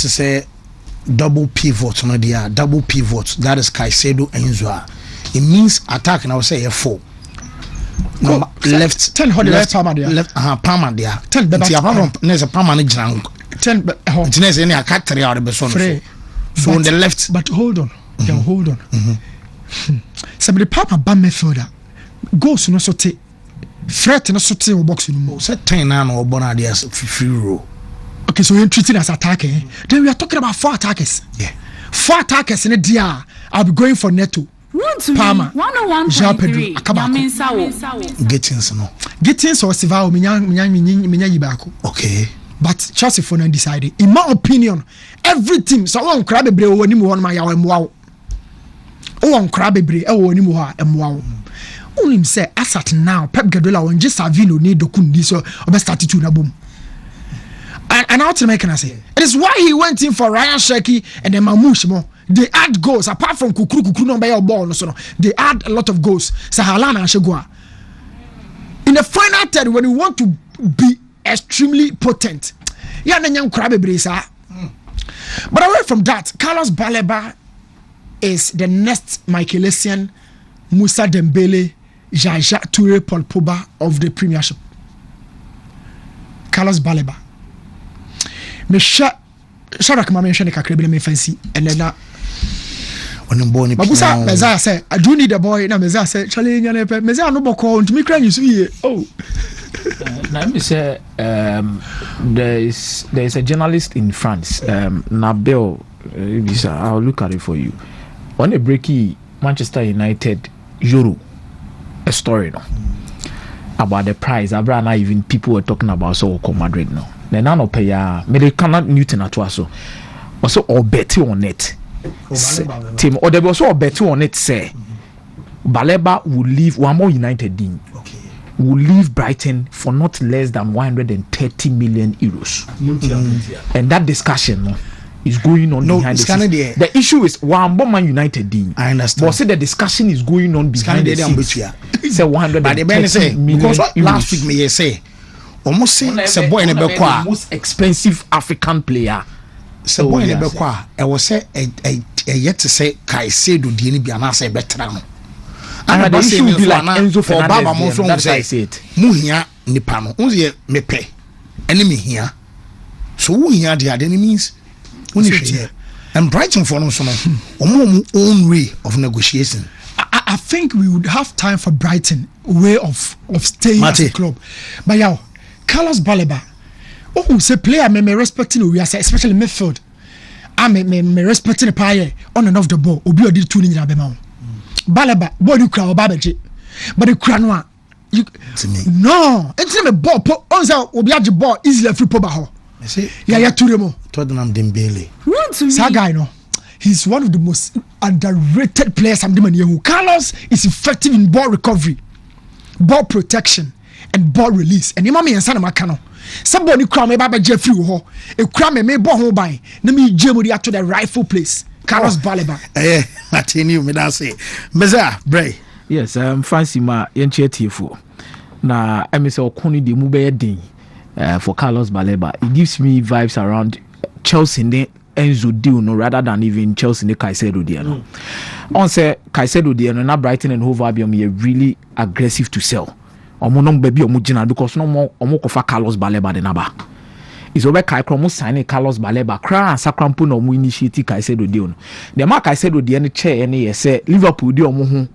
to say double pivot no dia double pivot, that is Caicedo Enzo. It means attack and I would say a 4. No, left 10 left Palmer there. 10 there's a permanent jang. 10 but it's any a cat 3 out of the so on the left. But hold on. Hold on. Somebody Papa ban midfielder goes no so take threat no so take box no set 10 now or Bonadias free row. Okay, so you're treating as attacking. Then we are talking about 4 attackers. Yeah. 4 attackers in a DR. I'll be going for Neto. Palmer, Jean Pedro, Gittins no. Gittins or Sivao, Minya Yibako. Okay. But Chelsea for decided. In my opinion, every team so on Crabbe Bre when you want my wow. Oh, on Crabbe Bre, oh, ni moha and wow. Only him say, as at now, Pep Guardiola when just Savino need the Kundiso or best attitude na boom. And how to make can I say? It is why he went in for Ryan Sheki and then Mamouche more. They add goals apart from Kukuru no by your ball no so. They add a lot of goals. Sahalana and Shegua. In the final third, when you want to be extremely potent, yeah, then young crabby brisa. But away from that, Carlos Baleba is the next Michael Essien, Moussa Dembele, Jaja Toure, Paul Pogba of the Premiership. Carlos Baleba. Me Sharak Mama mentioned the Kakrebele me fancy and then now. Mabusa Meza say I do need a boy na Meza say Charlie Meza no boko to me cry you see. Oh. Now me say there is a journalist in France, Nabil I'll look at it for you. On a breaky Manchester United Euro a story no about the price. Abra even people were talking about so Madrid no. Then I no pay ya me cannot Newton at so. Also or bet on it. Team or there was also bet on it say Baleba will leave one more United team. Okay. Will leave Brighton for not less than 130 million euros. And that discussion is going on behind the scenes. The issue is one Man United team. I understand. But say the discussion is going on behind the scenes. Say 130 million because euros. Last week me say almost say boy in the most expensive African player. So boy in the I was say a yet to say Caicedo di ni bi anase betra no. And the issue will be like Enzo Fernandez. That's why I say it. Muhia nipa no. Unse me pe. Ene me hia. So who hia the other means and Brighton for no so no. Own way of negotiation. I think we would have time for Brighton way of staying as a club. But yeah, Carlos Baleba. Oh, say player me respecting we are especially midfield. I me respecting the player on and off the ball. Obi odi two ni be ma. Baleba body crowd babaje. But the crowd no you no, it's me ball on say obi age ball easily free po ba ho. Yeah, Touremo. Tottenham Dembele. That guy no. He's one of the most underrated players I'm doing here. Carlos is effective in ball recovery, ball protection, and ball release. And imami and Sana Makano. Somebody cry me Baba Jeffrey ho. A cry me ball home by. Let me jemuri to the rightful place. Carlos Baleba. I tell you, me that say. Meza, Bray. Yes, fancy ma yenchetifu. Na I say okuni di mube din for Carlos Baleba. It gives me vibes around Chelsea ne Enzo deal no rather than even Chelsea ne Caicedo deal no. On say Caicedo deal no na Brighton and Hove Albion are really aggressive to sell. Omo no baby omo gina because no more omo kofa Carlos Baleba de naba. Is over Kai Kromo signing Carlos Baleba cra sakrampo no omo initiate Caicedo deal no. The mark Caicedo deal ne chair any say Liverpool deal omo ho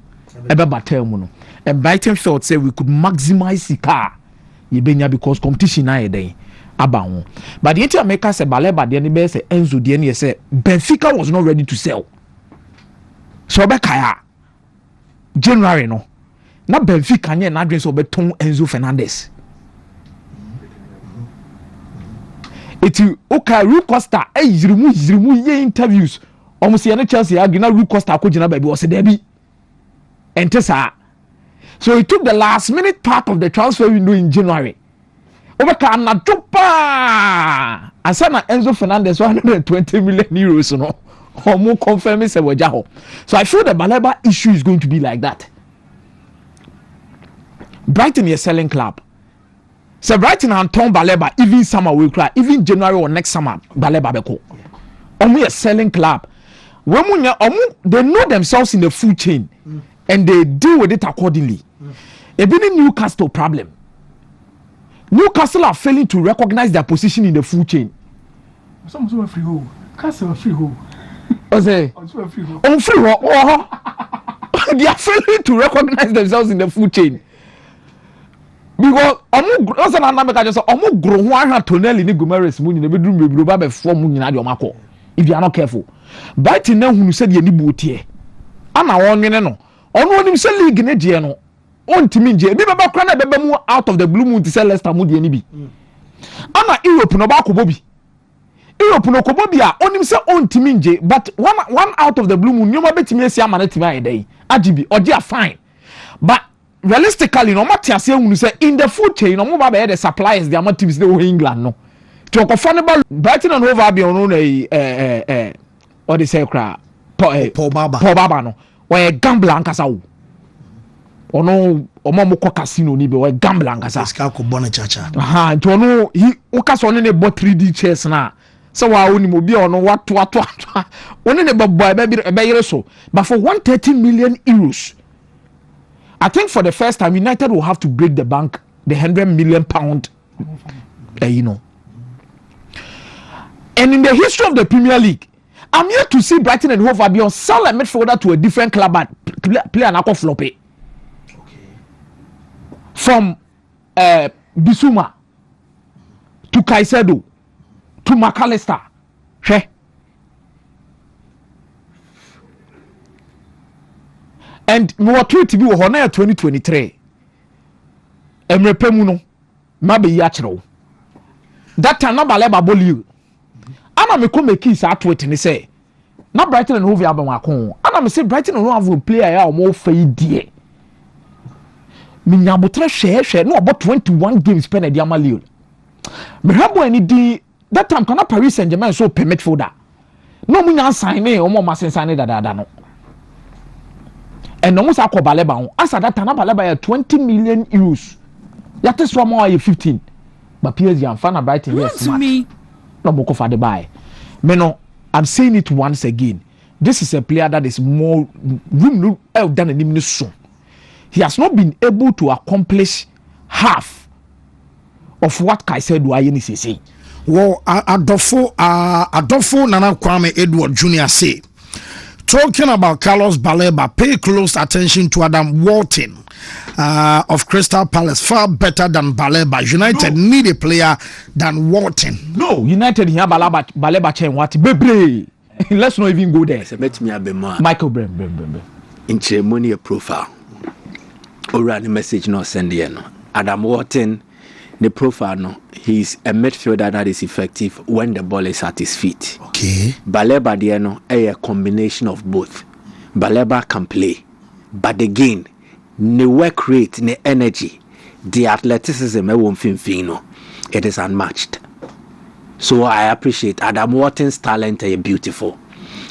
ebe batel mo no. And Brighton felt say we could maximize the car yebenya because competition na yeden aba. But the Inter-America say Baleba de ne say Enzo de ne say Benfica was not ready to sell. So Obekaya January no. Na Benfica nye na adwen so beton Enzo Fernandez. Eti okay Rui Costa yirimu ye interviews. Omo se na Chelsea agina Rui Costa ko gina ba bi o se da bi. Ente sa. So he took the last minute part of the transfer window in January. Obeka na topa. Asana Enzo Fernandez 120 million euros no. Omo confirm say waja ho. So I feel the Baleba issue is going to be like that. Brighton is a selling club. So Brighton and Tom Baleba even summer will cry, even January or next summer Baleba beko. omu a selling club. They know themselves in the food chain and they deal with it accordingly. Even in Newcastle problem. Newcastle are failing to recognize their position in the food chain. Some free hole. Castle free hole. Free hole. They are failing to recognize themselves in the food chain. Because if you are not careful. Brighton now who said you need booty. I'm a one no. On one him say league in a no. On to me, be baba crana bebe mu out of the blue moon to sell Leicester Moody any be. I'm a Europe no back Bobby. Europe no Kobobia on him say on to me, but one out of the blue moon, you might bet me see a man a day. Ajibi or dear fine. But realistically, no matter say in the food chain, no more the suppliers, the amount teams in England no. To a Brighton and Hove Albion on a what they say cry Paul Baba no or a gambler ankasa or no or momo casino ni be or gambler ankasa Scalco Bonnechacha to no he okas on any bought 3D chairs na so wa oni mo bi on what on any boy be so but for 130 million euros I think for the first time United will have to break the bank the 100 million pound you know. And in the history of the Premier League, I'm yet to see Brighton and Hove Albion sell a midfielder to a different club and play an aqua floppy. Okay. From Bissouma to Caicedo to McAllister. And we were to be Honor 2023. Emre Pemuno, Mabe Yachro. That time, not Baleba Boliu. Ana me come make sa to it ni say na Brighton and Hove Albion akon ana me say Brighton and Hove player ya o mo fai die me nyabotre hwe no about 21 games pen dia malio me habo ani di that time kana Paris Saint-Germain so permit folder no mu nya sign me o mo ma sign dada no and no musa ko Baleba on asa that time na Baleba ya 20 million euros ya te so mo ya 15 but PSG and fan Brighton yes smart no moko for the buy. No, I'm saying it once again. This is a player that is more room than an immunity. He has not been able to accomplish half of what Caicedo is saying. Well, Adolfo Nana Kwame Edward Jr. say, talking about Carlos Baleba, pay close attention to Adam Walton of Crystal Palace, far better than Baleba. United need a player than Walton. No, United here Baleba chain what bebre. Let's not even go there. Michael Brem. In ceremonial profile. Or the message no send no. Adam Walton, the profile no. He's a midfielder that is effective when the ball is at his feet. Okay. Baleba there no a combination of both. Baleba can play, but again, the work rate, the energy, the athleticism, it is unmatched. So I appreciate Adam Walton's talent. Beautiful.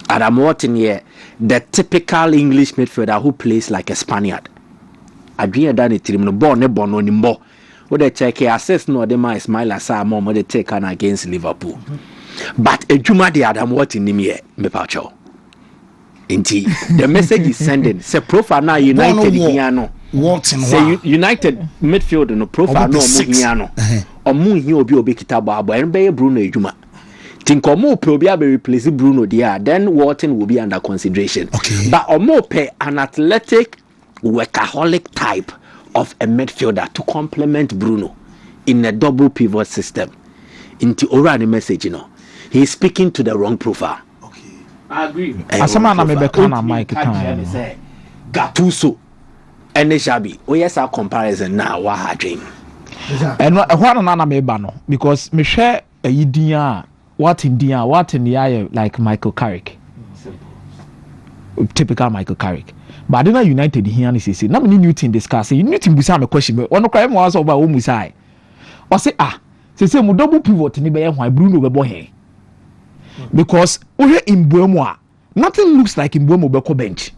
Adam Walton here, the typical English midfielder who plays like a Spaniard. I dream that it no born on him more. What they check here, assess no the my smile as a mom they take on against Liverpool. But a Juma the Adam Walton in here, me pacho. Indeed, the message is sending. Say profile now United piano. Walton. Say United midfield no profile no piano. Omu hi obi kitaba abo en be Bruno Ejuma. Think omu pe obi abe replace Bruno there, then Walton will be under consideration. Okay. But omu pe an athletic workaholic type of a midfielder to complement Bruno in a double pivot system. Into already message, he's speaking to the wrong profile. I agree. Asama na mebeka na Mike kan. Gattuso. Ene Shabi. Oh yes, our comparison now. What ha dream. And what na meba no because me share a yidia what in the like Michael Carrick. Typical Michael Carrick. But I don't know United here and say na me Newton discuss. Newton busa me question me. Ono cry mo aso ba wo musai. O say say mo double pivot ni be ye hwan Bruno be bo he. Because in Buemo, nothing looks like in Buemo Beko bench.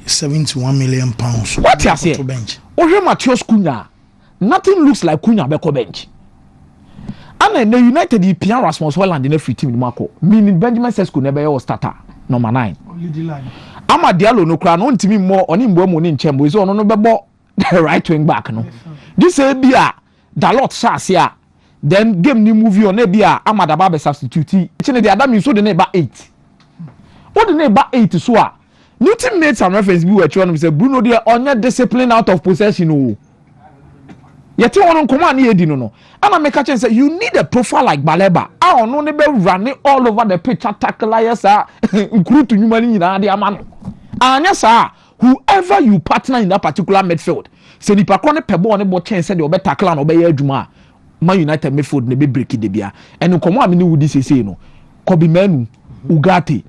71 million pounds. What you say? Bench. Matheus Cunha, nothing looks like Cunha Beko bench. And the United the Pierre Rasmus Hojlund in every team in Marco. Meaning Benjamin Sesko never your starter number 9. Ama Diallo no crown on to me more on him money in Chamber. So no bebo the right wing back no. This bia Dalot Sasia. Then game new movie on Nebia Amada Babe substitute. Chine the Adam you so the neighbor 8. What the neighbor 8 so new teammates and reference be were trying to say Bruno they on your discipline out of possession. Oh. Yet you want to command here, no. And I make a chance say you need a profile like Baleba. I don't know they be running all over the pitch, tackle yes, sir. Include to human in the man. And yes, sir. Whoever you partner in that particular midfield, say the pakone pebo on the ball chance said you be tackle and obey Juma. Man United midfield ne be break it debia. And you come on, I mean, would this say no? Kobe Menu, Ugarte,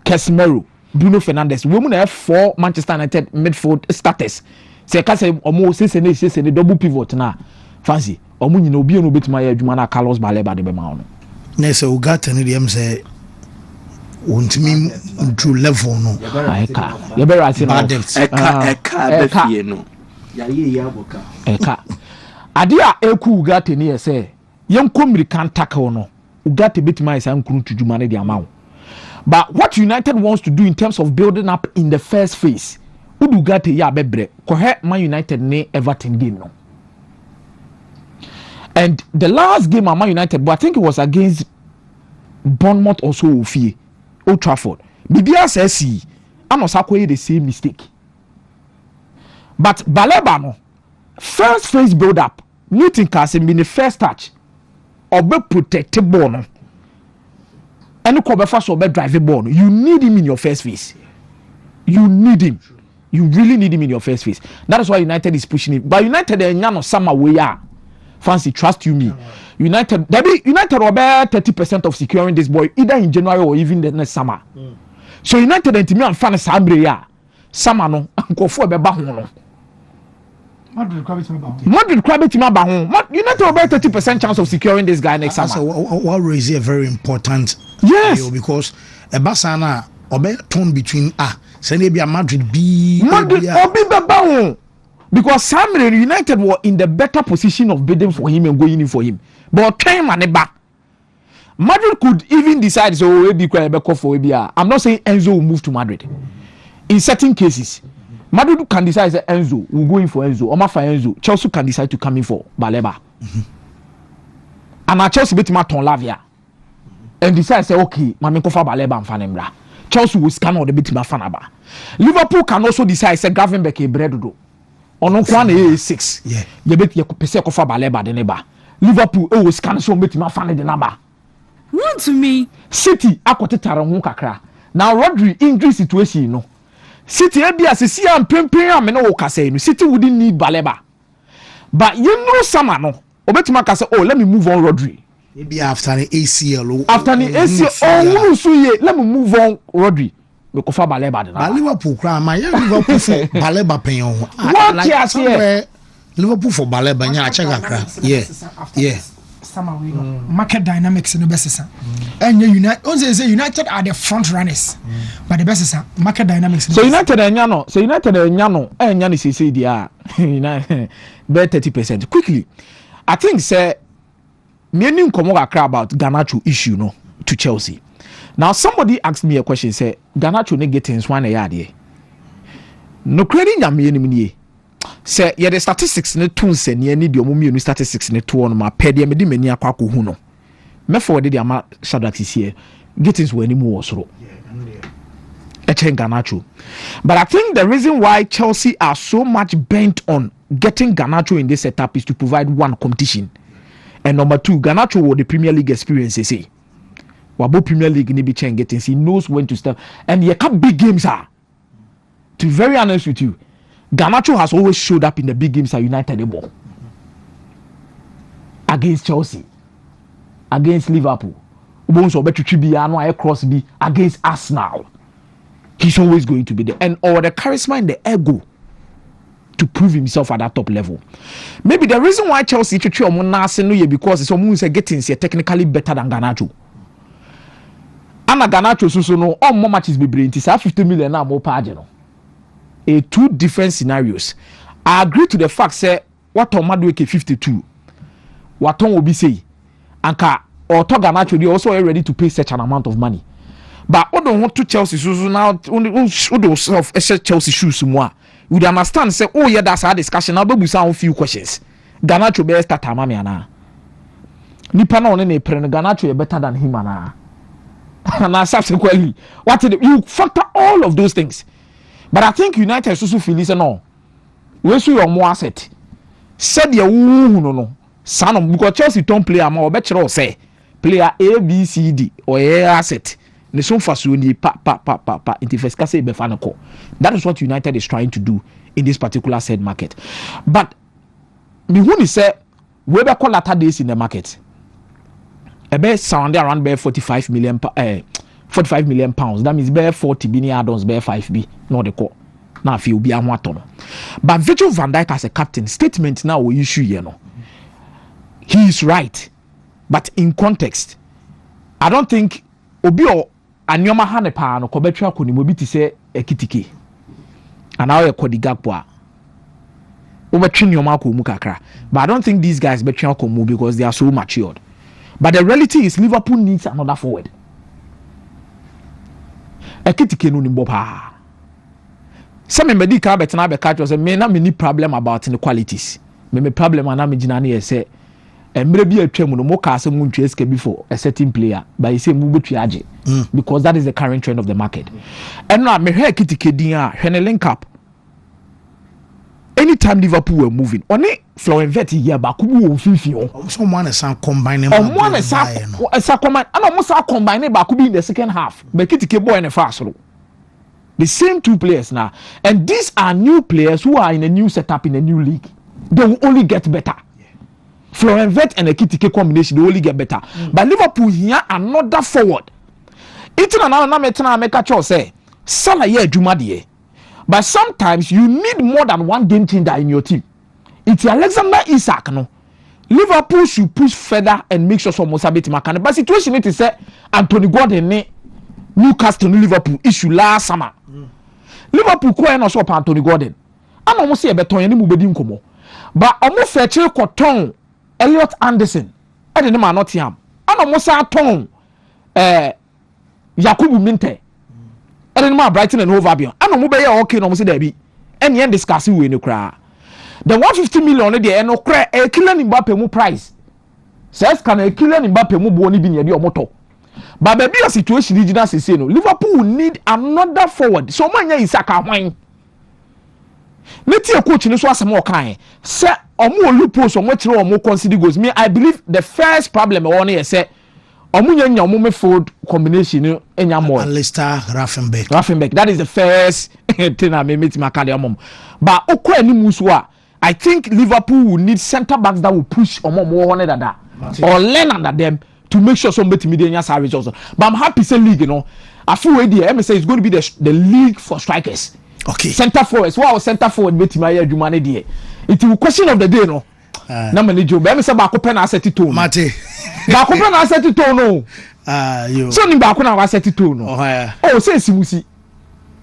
Casemiro, Bruno Fernandes. Women have 4 Manchester United midfield starters. Say ka say almost say double pivot na fancy omo nyina obi no betima ya adwuma na Carlos Baleba de be ma no na say Ugarte ne dem say Wontumi into level no eka ye be right no eka be fie no ya ye aboka eka ade a eku Ugarte ne ye say yenko American tackle no Ugarte betima isa nkuru tudwuma ne de ama. But what United wants to do in terms of building up in the first phase Ugarte ya bebre kohe Man United ne Everton game no. And the last game at Man United, but I think it was against Bournemouth also Ofie, Old Trafford. Bibia says see, I'm not saying the same mistake. But Baleba no first phase build up, Newton can be the first touch or be protected ball no. And you first or be driving ball no. You need him in your first phase. You need him. You really need him in your first phase. That is why United is pushing it. But United they no summer way are. Fancy, trust you me. United will bear 30% of securing this boy either in January or even the next summer. So United and me and fan Sambre ya. Summer no go for be ba ho no. Madrid crab it ba ho. United will bear 30% chance of securing this guy next summer. What raise a very important yes because a Basana obe torn between Madrid because Samuel United were in the better position of bidding for him and going in for him. But came and back. Madrid could even decide so I'm not saying Enzo will move to Madrid. In certain cases, Madrid can decide that Enzo will go in for Enzo. Or for Enzo, Chelsea can decide to come in for Baleba. And now Chelsea beat Maton Lavia and decide say okay, Mami Kofa Baleba and Fanembra. Chelsea will scan all the bit Fanaba. Liverpool can also decide say Gravenberch e bredo. Ono kwa na 6. Yeah. Ye bet ye pese kofa Baleba de neba. Liverpool will scan so bit Fan de number. Wontumi. City akotetare ho kakra. Now Rodri injury situation no. City e bia se si am pempen am na wo kasa no. City wouldn't need Baleba. But you know sama no. Obetima kasa oh let me move on Rodri. Maybe after the ACL. After the ACL, let me move on, Rodri. We go for Baleba. Liverpool cry, my Liverpool for Baleba payon. What somewhere Liverpool for Baleba, yeah, check out. Yeah. Market dynamics in the best. And United are the front runners, but the best is market dynamics. So United and Yano, and Yanis say they are 30%. Quickly, I think say. Many come about Garnacho issue no to Chelsea. Now somebody asked me a question say Garnacho ne getting one a yard. No credit ya me say yeah the statistics ne tun se ne ni de omo me statistics ne to on ma pede me di mani akwa ko hu no. Me forward the ama Shadrack here getting so any more osoro. Garnacho. But I think the reason why Chelsea are so much bent on getting Garnacho in this setup is to provide one competition. And number 2, Garnacho with the Premier League experience, they say. Wabo Premier League, he knows when to start. And he can't big games are. To be very honest with you, Garnacho has always showed up in the big games at United against Chelsea, against Liverpool, against Arsenal. He's always going to be there. And or the charisma and the ego to prove himself at that top level. Maybe the reason why Chelsea treat no because it's almost getting technically better than Garnacho. And Garnacho so no all more matches be brilliant. It's 50 million now more page no. Two different scenarios. I agree to the fact say what on Madueke 52. What on will be say anka or Garnacho they also are ready to pay such an amount of money. But I don't want to Chelsea so now those of Chelsea shoes more. We would understand say oh yeah that's our discussion now but we sound few questions. Garnacho be start mama na. Nipa na one na preno Garnacho better than him na. And subsequently what you factor all of those things. But I think United so feel listen no. We so your more asset. Said ya no. Son because Chelsea don't play am or better say player A B C D or A asset. Ne so faso ni pa into first case be fa ko. That is what United is trying to do in this particular said market. But me who say we be call latter days in the market. Ebe sound around be 45 million pounds. That means be 40 billion add-ons be 5B no the call. Now if you be an water. But Virgil van Dijk as a captain statement now we issue here no. He is right. But in context, I don't think obi o anyoma hane pa no ko betwa ko ni mo bi ti se ekitike. Ana o ekodi gakpo a. O betwe nyoma ko mu kakra. But I don't think these guys betwa ko mu because they are so matured. But the reality is Liverpool needs another forward. Ekitike no ni mbo pa. Some medical betina be catch say me na me ni problem about the qualities. Me problem na me gina na say emre bi atwam no mo ka say mu ntwe ska before a certain player but you say mu betu age because that is the current trend of the market. And now me hwe Ekitike din a hwe ne link up. Anytime Liverpool were moving, only Florian Vetti here back who will feel someone is combining one is combine and almost combine back in the second half. But Ekitike boy in the fast row. The same two players now, and these are new players who are in a new setup in a new league. They will only get better. Florian Vett and Ekitike combination they will only get better. But Liverpool here another forward. It's another metina make a choice say Salah here Jumadi. But sometimes you need more than one game changer in your team. It's Alexander Isak no. Liverpool should push further and make sure some Mosabit Makane. But situation it is say Anthony Gordon ne Newcastle to Liverpool issue last summer. Liverpool ko na so pa Anthony Gordon. Ana omo se e beton ya ni mu bedi nkomo. But omo feche koton Elliot Anderson. E de ma Nottingham. Ana omo sa ton Yakubu Minte. E de ma Brighton and Hove Albion. Ana omo be ya okay no omo se da bi. Ene en discuss we no kra. The 150 million dey no kra e Kylian Mbappe mu price. Says can e Kylian Mbappe mu bo ni bi ne dey omo to. But baby a situation regional say no Liverpool will need another forward. So manya Isaka hwan. Neti a coach ni so asem o kan. Say omo olupo so mo kire omo consider goals. Me I believe the first problem e won here say omo nya omo midfield combination enya more. Alistair Raffenberg. That is the first thing I meet my carry omo. But okwa ni musu a I think Liverpool will need center backs that will push omo more honor than that or learn under them. To make sure somebody media service also. But I'm happy say league, you know. I feel way there. MSA is going to be the league for strikers. Okay. Center forwards. Wow, center forward bet my year Jumane there. It will question of the day, no. Na many job. MSA ba ko pen asset to. Mate. Ba ko pen asset to no. You. So ni ba ko na asset to no. Oh, say simusi.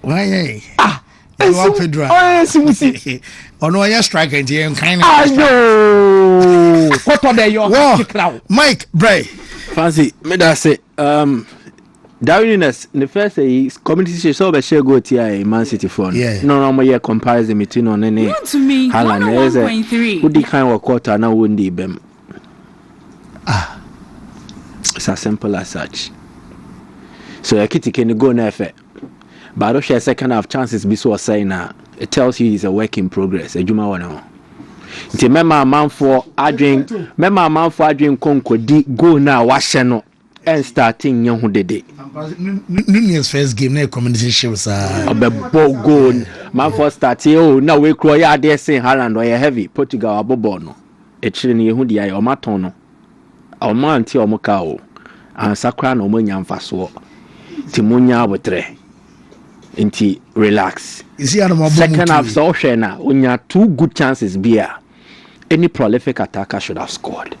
Why? You are Pedro. Oh, simusi. Ono ya striker nti en kan. Ayo. What there you? Mike Bray. Fancy, me that say, Darwinus, the first community show be share go to Man City phone. Yeah. No more comparison between on any. Wontumi 101.3. Who the kind of quarter now wouldn't be bem. It's as simple as such. So Ekitike can go na effect. But I don't share second half chances be so saying now. It tells you it's a work in progress. A Juma one. Nti mema man for adwen konko di go na wa hye no and starting yen ho dede Nunez first game na community show sa obebo goal man for start na we kro ya de sen Haaland o heavy Portugal abobo no e kire ne yehu dia o maton no o man anti o muka o ansakra na o manya mfaso ti munya abotre nti relax second half so hwe na onya two good chances bia any prolific attacker should have scored.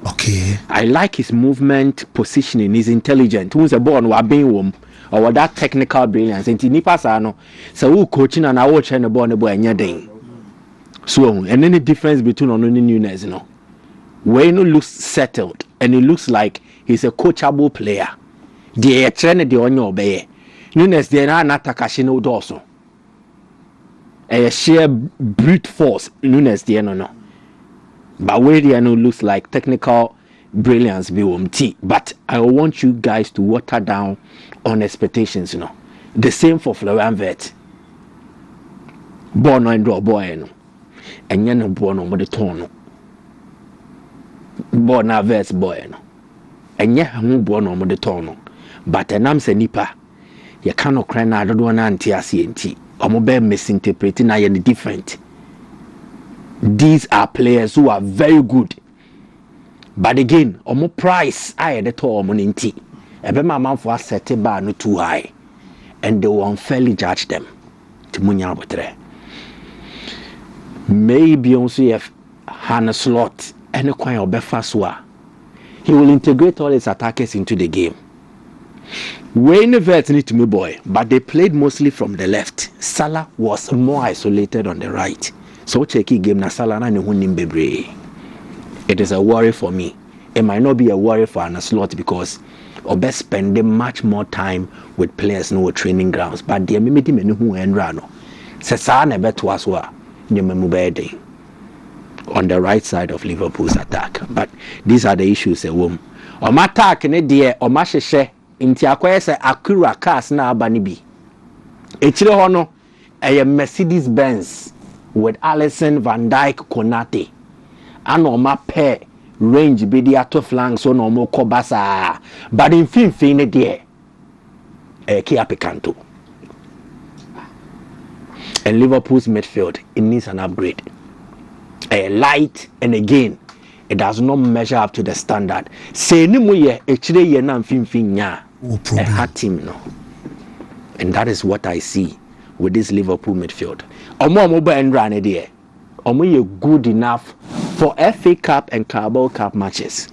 Okay. I like his movement, positioning, he's intelligent. Who's a born wa being wom or that technical brilliance. And nipa sa no so who coaching and I watch the ball and nya den. So and any difference between on Nunez no. Where no looks settled and it looks like he's a coachable player. The trainer the onyo obey. Nunes the na takashino doso. A sheer brute force. Nunes the no. But where the no looks like technical brilliance be but I want you guys to water down on expectations, The same for Florian Wirtz. Born and draw boy, and you born on the tone. Born a Wirtz boy, and you born on the tone. But an amse nipa, you cannot cry na do one anti-ACNT. Omobe misinterpreting I am different. These are players who are very good. But again, omo price I had the omo ninti. Ebe ma man for set bar no too high. And they will unfairly judge them. Timunya botre. Maybe also if Hannah Slot and a coin of Befaswa. He will integrate all his attackers into the game. Wayne Wirtz need to me boy, but they played mostly from the left. Salah was more isolated on the right. So checky game na Salah na ne. It is a worry for me. It might not be a worry for Hannah Slot because Obe spending much more time with players no training grounds. But the mimiti menu who enrano. Sesa na beto aswa nyememubede on the right side of Liverpool's attack. But these are the issues a wom. O ma attack ne de o ma hwehwe nti akoye se Acura cars na abani bi. Echire ho no a Mercedes Benz with Alisson, Van Dijk, Konate. And o ma pair range be the ato flank so no mo kobasa. But in fin ne de Kia Picanto. And Liverpool's midfield, it needs an upgrade. A light, and again, it does not measure up to the standard. Say no more ye na fin ya a hard team no. And that is what I see with this Liverpool midfield. Omo mobile and run there. Omo ye good enough for FA Cup and Carabao Cup matches.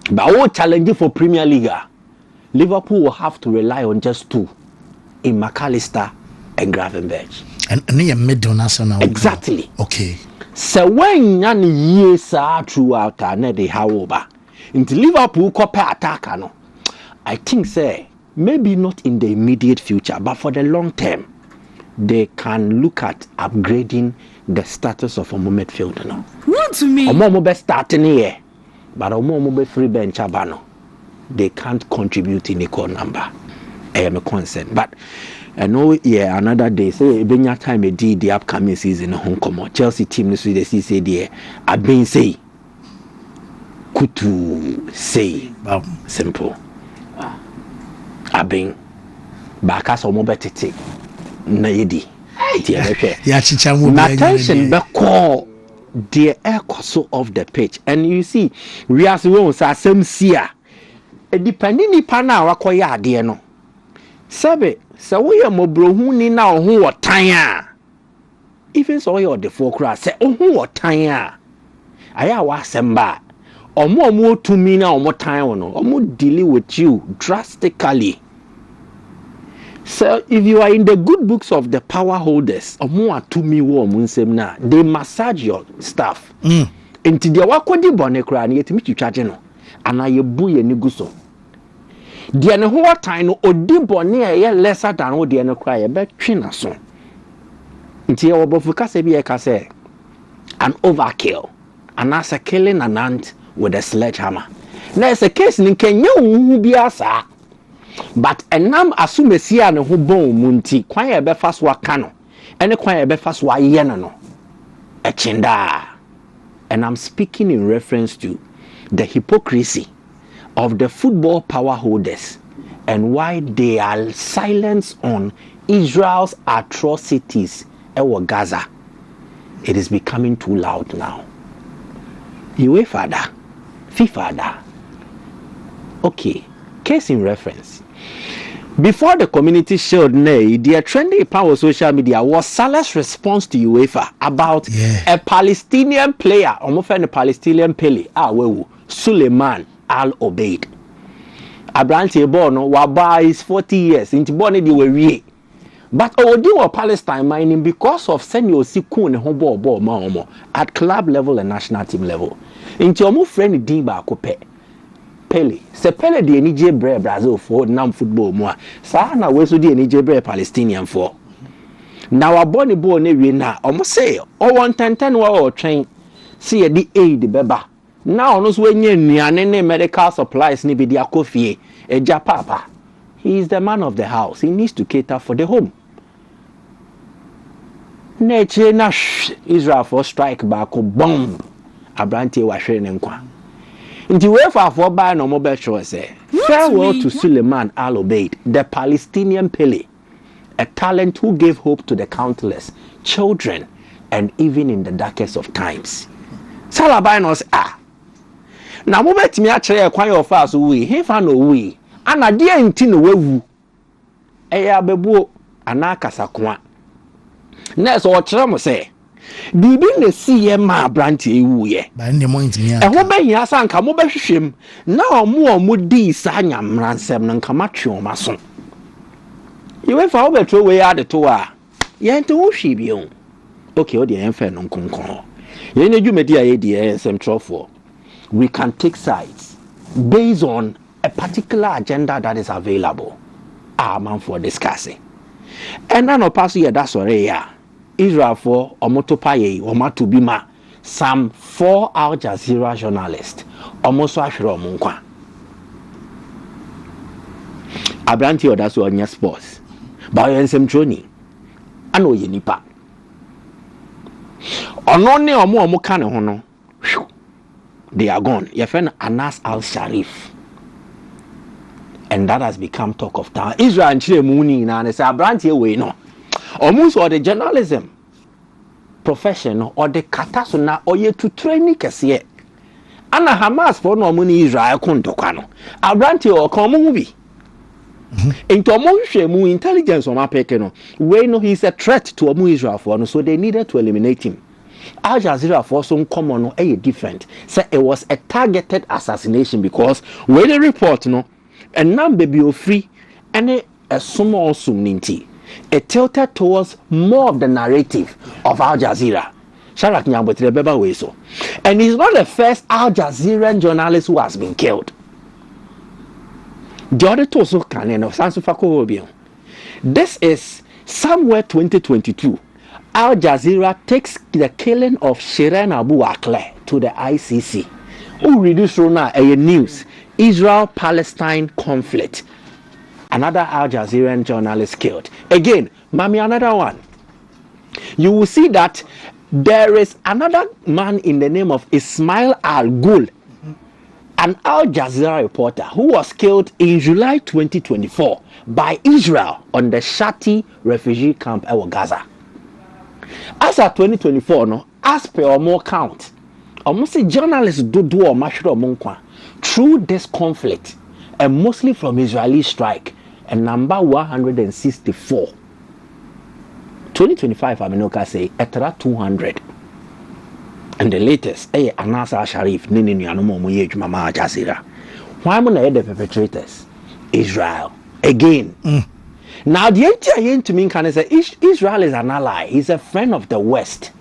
But all challenging for Premier League, Liverpool will have to rely on just two in McAllister and Gravenberch. And near middle national. Exactly. Okay. So when yan years are throughout they however into Liverpool copy attack no, I think say maybe not in the immediate future, but for the long term, they can look at upgrading the status of a midfield no. Wontumi. Omo be starting here, but omo be free bench abano. They can't contribute in equal number. I am a concern, but I know another day say benya time the upcoming season home come Chelsea team this week they say there I've been say kutu say simple I've been back as omo betete na yedi ya chicha mu my attention be call the air so off the pitch and you see we as we on asem sia depending ni pa na wakoya ade no sebe so we are mobrohu ni na ohu wotan a even so you the focus say ohu wotan a aya wa semba omo tumi na omo tan no omo deal with you drastically. So if you are in the good books of the power holders omo atumi wo omo nsem na they massage your staff enti dia wakodi bone kra na yetimi twitwaje no ana yebu ye ni guso dia ne ho tan no odi bone ye lesser than wo dia ne kra ye betwe na so nti ye wobofu kase bi ye kase an overkill and as a killing an ant with a sledgehammer na is a case ni kenya wu bi asa but enam asumesia ne ho bon munti kwan ye be fa so aka no ene kwan ye be fa so aye no echinda. And I'm speaking in reference to the hypocrisy of the football power holders and why they are silent on Israel's atrocities in Gaza. It is becoming too loud now. UEFA, FIFA. Okay, case in reference. Before the community showed the trending power social media was Salah's response to UEFA about a Palestinian player, almost a Palestinian Pele, Suleiman Al-Obeid. Abrante Bono, Waba is 40 years, into Bonnie they were but do Palestine mining because of Senor Sikun Hobo at club level and national team level. Into your friend Diba Kope. Pele se Pele de enije bre Brazil for nam football mu a saa na we so de enije bre Palestinian for na wa boni ball na wie na omo say o won tenten wa o twen see ye di aid beba na ono so enye nnuane ne medical supplies ni bi di akofie eja papa. He is the man of the house. He needs to cater for the home. Nature na Israel for strike back bomb Abrante wa hwere ne nkwa. Nti we for buy no mobile show say farewell to Suleiman Al Obeid, the Palestinian Pele, a talent who gave hope to the countless children and even in the darkest of times. Salabai no say na mo betimi a kire kwan your fast we he fa no we ana de enti no wawu eya bebuo ana kasakwa na so kire mo say bibi na siye ma branch ewu ye ba ne mo ntimi aka ho behia sanka mo behwehwem na omo di sa nyamransem no nka matwe maso yewe fa obetro we ade to a ye nti wo hwi bi o okay o de enfe no nkonkon ye na dwumadi a ye de ensem trofo. We can take sides based on a particular agenda that is available. Man for discussing. And then pass here that's already Israel for omotopaye omatubima some 4 Al Jazeera journalists almost ashro munkwa. Abranti odaso onya sports. Ba yensem troni. Ano ye nipa. Ono ne omo ka ne ho no. They are gone. Your friend Anas Al-Sharif. And that has become talk of town. Israel and Chile Mooney and say Abranti away no. Almost or the journalism profession or the katasuna or ye to training kesiye. Ana Hamas for no money Israel kontokano. Abranti or come movie. Into Omo intelligence on my pekeno. We know he's a threat to Omo Israel for no, so they needed to eliminate him. Al Jazeera for some common no different. So it was a targeted assassination because when the report no and now baby free and a small sumninti. It tilted towards more of the narrative of Al Jazeera. Sharak Nyambotire Beba Weso. And he's not the first Al Jazeera journalist who has been killed. The other toso kaneno Sansufako Obion. This is somewhere 2022. Al Jazeera takes the killing of Shirin Abu Akleh to the ICC. Who reduced Rona a news Israel-Palestine conflict. Another Al Jazeera journalist killed. Again, Mami, another one. You will see that there is another man in the name of Ismail Al-Ghul, an Al Jazeera reporter who was killed in July 2024 by Israel on the Shati refugee camp in Gaza. As of 2024, no, as per or more count, almost journalists do or mashro munkwa through this conflict, and mostly from Israeli strike, and number 164. 2025, Aminoka say, etra 200. And the latest, Anas Al-Sharif, Nini Yanomo Muyej Mama Jazeera. Why am I the perpetrators? Israel. Again. Now, the entire to me can say Israel is an ally. He's a friend of the West,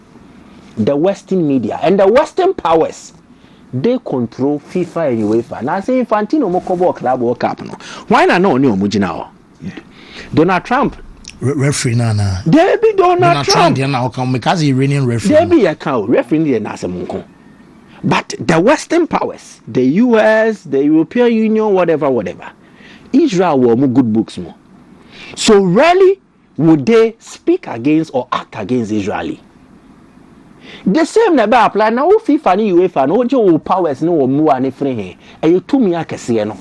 the Western media, and the Western powers. They control FIFA and UEFA. Now, say Infantino Mokobo Club World Cup. No, why not? No, Mujinao. Donald Trump. Referee Nana. There be Donald Trump. Now come because he Iranian referee. There be a cow referee in Nasamunko. But the Western powers, the US, the European Union, whatever. Israel were more good books more. So rarely would they speak against or act against Israeli. The same never apply now. FIFA ni UEFA no jo powers no mu ani free he. E tumi akese no.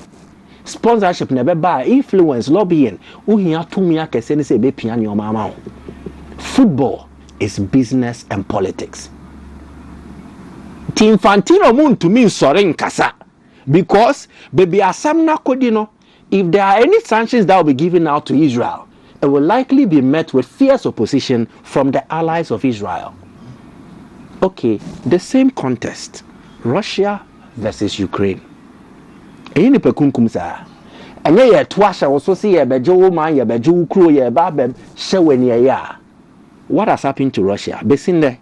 Sponsorship never buy influence lobbying. Uhia tumi akese ni se be pia ni o mama. Football is business and politics. Team Fantino mun to me sorry nkasa because baby asam na kodino. If there are any sanctions that will be given out to Israel, it will likely be met with fierce opposition from the allies of Israel. Okay, the same contest, Russia versus Ukraine. And what has happened to Russia?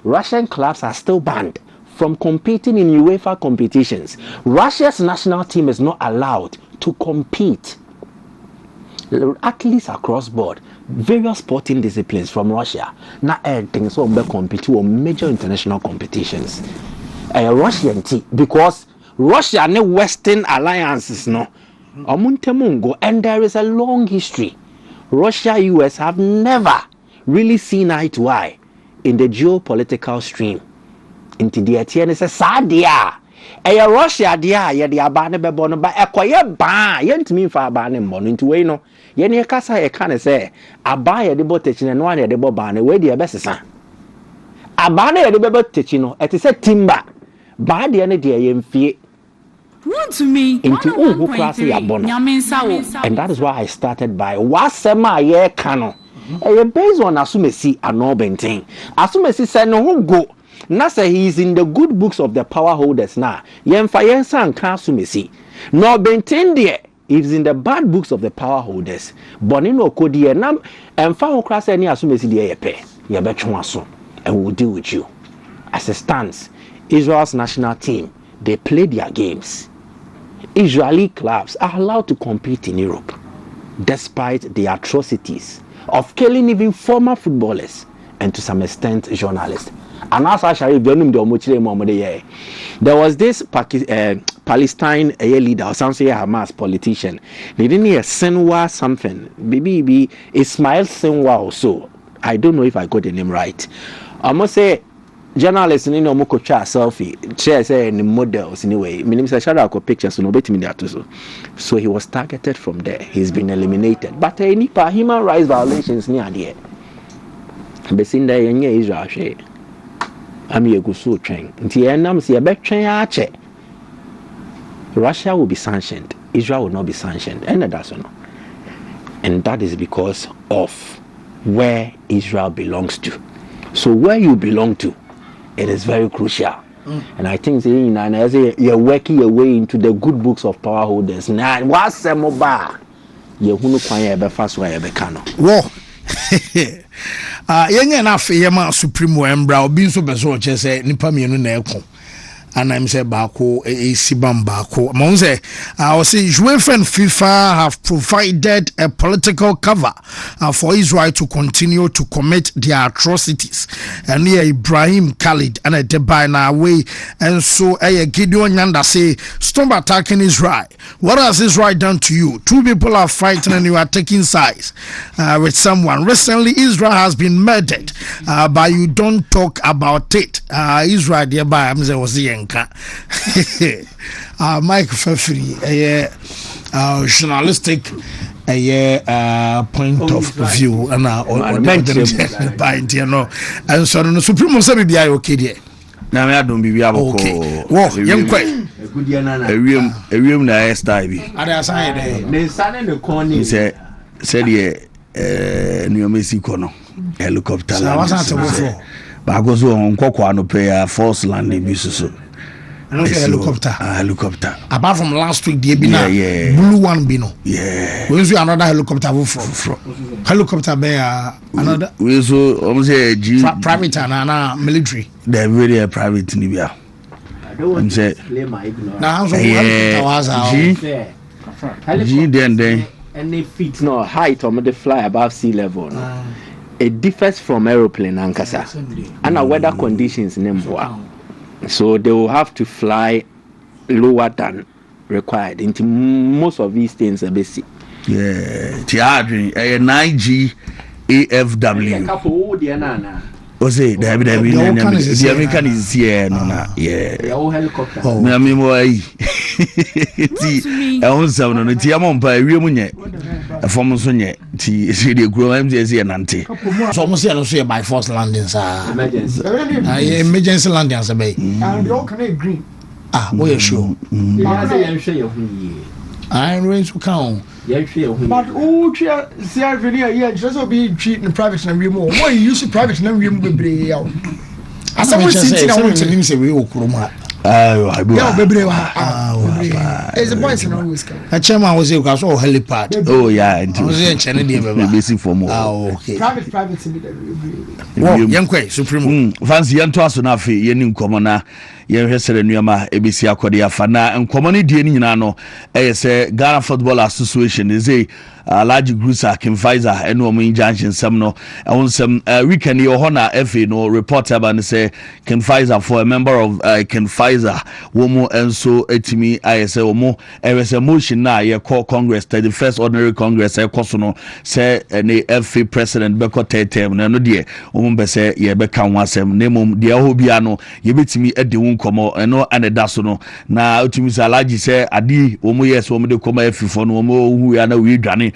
Russian clubs are still banned from competing in UEFA competitions. Russia's national team is not allowed to compete. Athletes across board, various sporting disciplines from Russia, now things so compete on major international competitions. Russian team, because Russia and the Western alliances no, and there is a long history. Russia, US have never really seen eye to eye in the geopolitical stream. Into the ATN is a sad dia. Russia dia ye the abane bebono ba ekoye ba ye ntimi fa abane mbono into we no ye ne kasa ye kan say abaye de botechine no ane de bobane we de besesa abane ye de bebotechi no it is a timber ba de ne de ye mfie Wontumi into who class ya bono, and that is why I started by wasema ye kano based on asumesi anobenten asumesi say no who go. Now say he is in the good books of the power holders now. Yemfa yensa nka asumesi. No benten there is in the bad books of the power holders. Boni no kodi ye nam emfa ho kra say ni asumesi there ye pe. Ye betwe aso and we'll deal with you. As it stands, Israel's national team, they play their games. Israeli clubs are allowed to compete in Europe despite the atrocities of killing even former footballers and to some extent journalists. And as there was this Palestine leader or something, Hamas politician. They didn't hear Sinwar something. Maybe Ismail Sinwar also. I don't know if I got the name right. I must say, journalists in Omoko selfie, chair say in models anyway. Meaning say shadow pictures so nobody me that too. So he was targeted from there. He's been eliminated. But any human rights violations near there. But in there Israel share. I'm a good so train. Russia will be sanctioned. Israel will not be sanctioned. And that's no. And that is because of where Israel belongs to. So where you belong to, it is very crucial. And I think you're working your way into the good books of power holders. Now, what's the mobile? You're going to fast where you can. Whoa. Yenye na afi yema supreme embra obi nso beso che se nipa mienu na ekon anam say baako sibam baako mo say I say UEFA and FIFA have provided a political cover for Israel to continue to commit their atrocities. And here Ibrahim Khalid and a Dubai na way and so Gideon Nyanda say stop attacking Israel. What has Israel done to you? Two people are fighting and you are taking sides with someone. Recently Israel has been murdered, but you don't talk about it. Israel thereby I'm saying was Mike Fefri, journalistic point of view, and and so the Supreme say be okay there. Now I don't be okay. Wo yem kwai. Ewiem na style bi. Ada san They started the corner. Said New Mexico no helicopter. Ba go so on kokwa no pay force landing bi so. Helicopter. Helicopter. Apart from last week, the blue one bino. Yeah. We use another helicopter from helicopter be another. We also almost private and military. They're really a private Nibia. I'm say. Now G then any feet no height or they fly above sea level. No. It differs from aeroplane ankasa. And weather conditions in Mboa. So they will have to fly lower than required into most of these things are basic. Yeah, Tiadri, a 9G AFW. O say the American is here, no, yeah. Helicopter. I mean, why? I want some on the Tiamon by Rimunet, a former Sonia, T. The Grow MJZ and Auntie. So almost say by force landings are emergency landings. And they all can agree. What you sure? I raise to count. But oh, yeah, just be treating private and we more. Why you use private and we will be out. As I was saying, I want to name say we will come out. There's a voice in always come. A chairman was a helipad. Oh, yeah, and basic for more. Okay. Private young quay, Supreme. Fancy and toss enough, Yenim Commoner. ye hwesere nuama ebesi akode afa na nkomo ne die ni nyina no say Ghana Football Association is a large Grusa Kim Pfizer and no injunction some no on some weekend your honor FA no report about say Kim Pfizer for a member of Kim Pfizer womo and so etimi say omo was a motion na ye call Congress 31st ordinary Congress e koso no say any FA president beko term na no de omo be say ye beka wasem nemum de hobia no ye betimi edi won komo no aneda so no na otimi say alaji say adi omo yes omo de komo afifo no omo hu ya na we dwane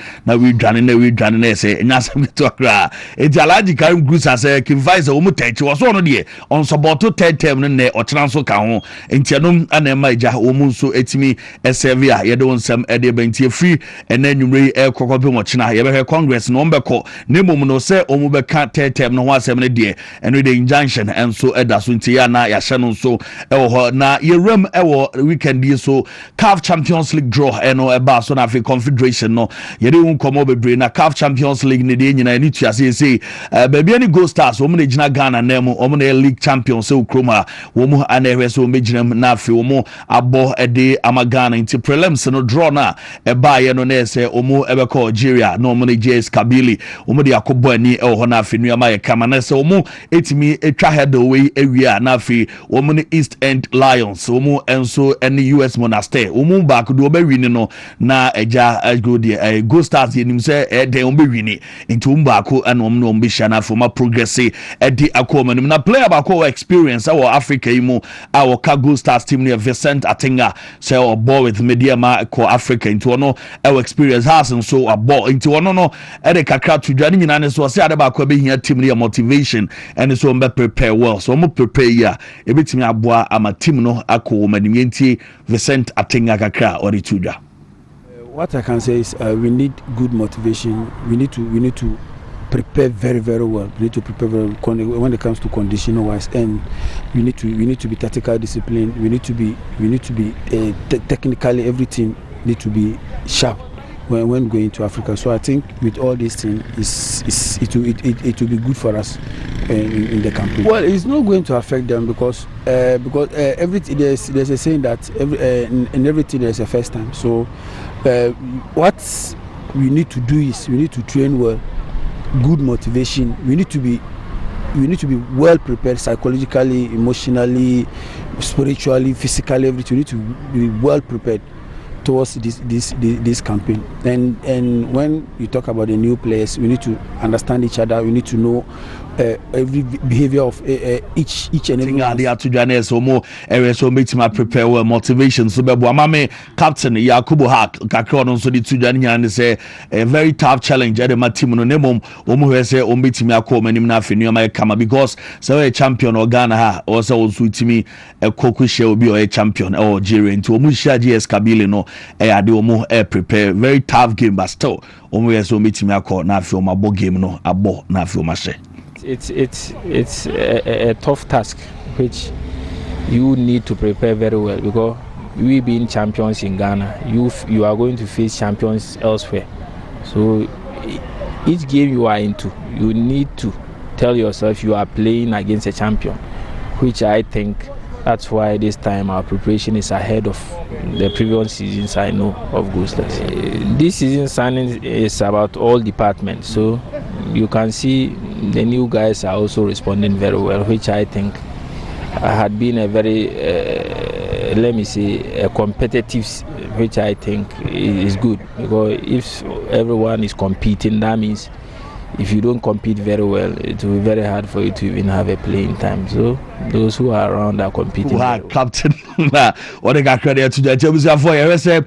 na say nyasem to akra ejalaji kan grusa say Kim Pfizer omo techi wo so no de on support term no ne otranso ka ho entianom anema eja omo so etimi serve a ye de onsem e de bentie free ena nwumre e kokobe mo china ye be Congress no mbeko nemum no say omo be ka term no ho asem ne de eno de injunction enso eda so ntia na ya hye no so e wo ho na ye rem e wo weekend yi so CAF Champions League draw eno e ba so na African Confederation no ye de won komo bebre na CAF Champions League ne de nyina ni tuase say baby any Gold Stars wo mo ne gina Ghana na mu wo mo ne league champions so kroma wo mo anehwe so me gina na afi wo mo abo e de amagana inti prelims no draw na e ba ye no na say wo mo e be ko Algeria no mo ne JS Kabili wo mo de akobo ani e wo ho na afi nuama ye kama na say wo mo etimi etwa head away ewia na afi wo mo ne East End Lions wo mo enso any US Monastir wo mo back do be win no na eja go de Gold Stars ye nim say e de wo be win into wo back and wo no be shana for ma progress e di akoma nim na player back ko experience our Africa imo our Gold Stars team near Vincent Atenga say or ball with media ma ko Africa into no our experience has and so a ball into no no e de kakra to dwane nyina ne so say ade back be hia team near motivation and so be prepare well so mo prepare ya e betimi aboa ama team no akọ manimenti Vincent Atenga kakra or itudwa. What I can say is we need good motivation. We need to prepare very, very well. We need to prepare when it comes to conditional wise, and we need to be tactical discipline. We need to be technically everything need to be sharp when going to Africa. So I think with all these things, it will be good for us in the campaign. Well, it's not going to affect them because everything there's a saying that in everything there's a first time. So what we need to do is we need to train well, good motivation. We need to be well prepared psychologically, emotionally, spiritually, physically. Everything we need to be well prepared towards this campaign. And when you talk about the new players, we need to understand each other. We need to know every behavior of each and every one. They to join so more areas so make my prepare well motivation so be boamame captain Yakubu Hak kakra no so the to join and say a very tough challenge at the team no nemom omo say o betimi akọ manim na afenu ma kama because so a champion or Ghana ha or so timi e koku share obi or a champion or Algeria into omo share GS Kabili no ade omo prepare very tough game but still omo so betimi akọ na afi o mabo game no abo na afi o ma share. It's a tough task which you need to prepare very well because we being champions in Ghana, you are going to face champions elsewhere. So each game you are into, you need to tell yourself you are playing against a champion, which I think that's why this time our preparation is ahead of the previous seasons I know of Gold Stars. This season signing is about all departments, so you can see the new guys are also responding very well, which I think had been a very, let me say, a competitive, which I think is good because if everyone is competing, that means if you don't compete very well, it will be very hard for you to even have a playing time. So those who are around are competing. Well. Captain, what they got credit to the Jebusia for you say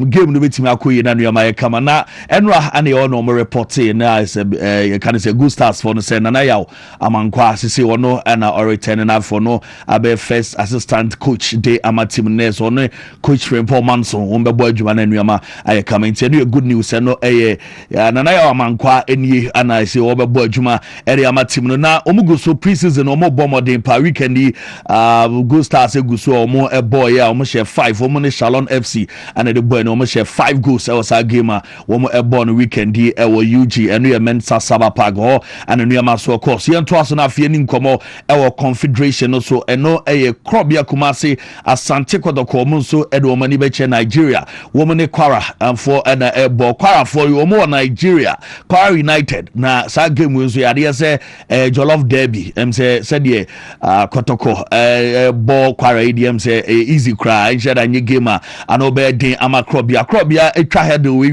game no betimi akoyi na nuama ye kama na enra ane ye ono mo report na is you can say Gold Stars for no say na yaw amankwa asese ono na return na for no abe first assistant coach de amatim nurse ono coach Paul Manson on be boy adwuma na nuama aye kama nti no good news no na yaw amankwa eni ana say wo be boy adwuma ere amatim no na omugo so preseason omo bomodin pa weekend Gold Stars eguso omo a boy ya omo share 5 omo ne Shalom FC and the boy no omo share 5 goals e was a game omo e born weekend di e wo UG enu ye Mensa Saba Park ho and enu ma so of course yen to aso na afie ni nkomo e wo confederation no so eno e Krobia Kumasi Asante Kotoko omo so e do omo ni be che Nigeria womo ne Kwara for na e bo Kwara for omo Nigeria Kwara United na sa game we so yade say Jollof Derby say said ye Kotoko bo Kwara EDM say easy cry inside any game and obey den ama Krobia etwa head we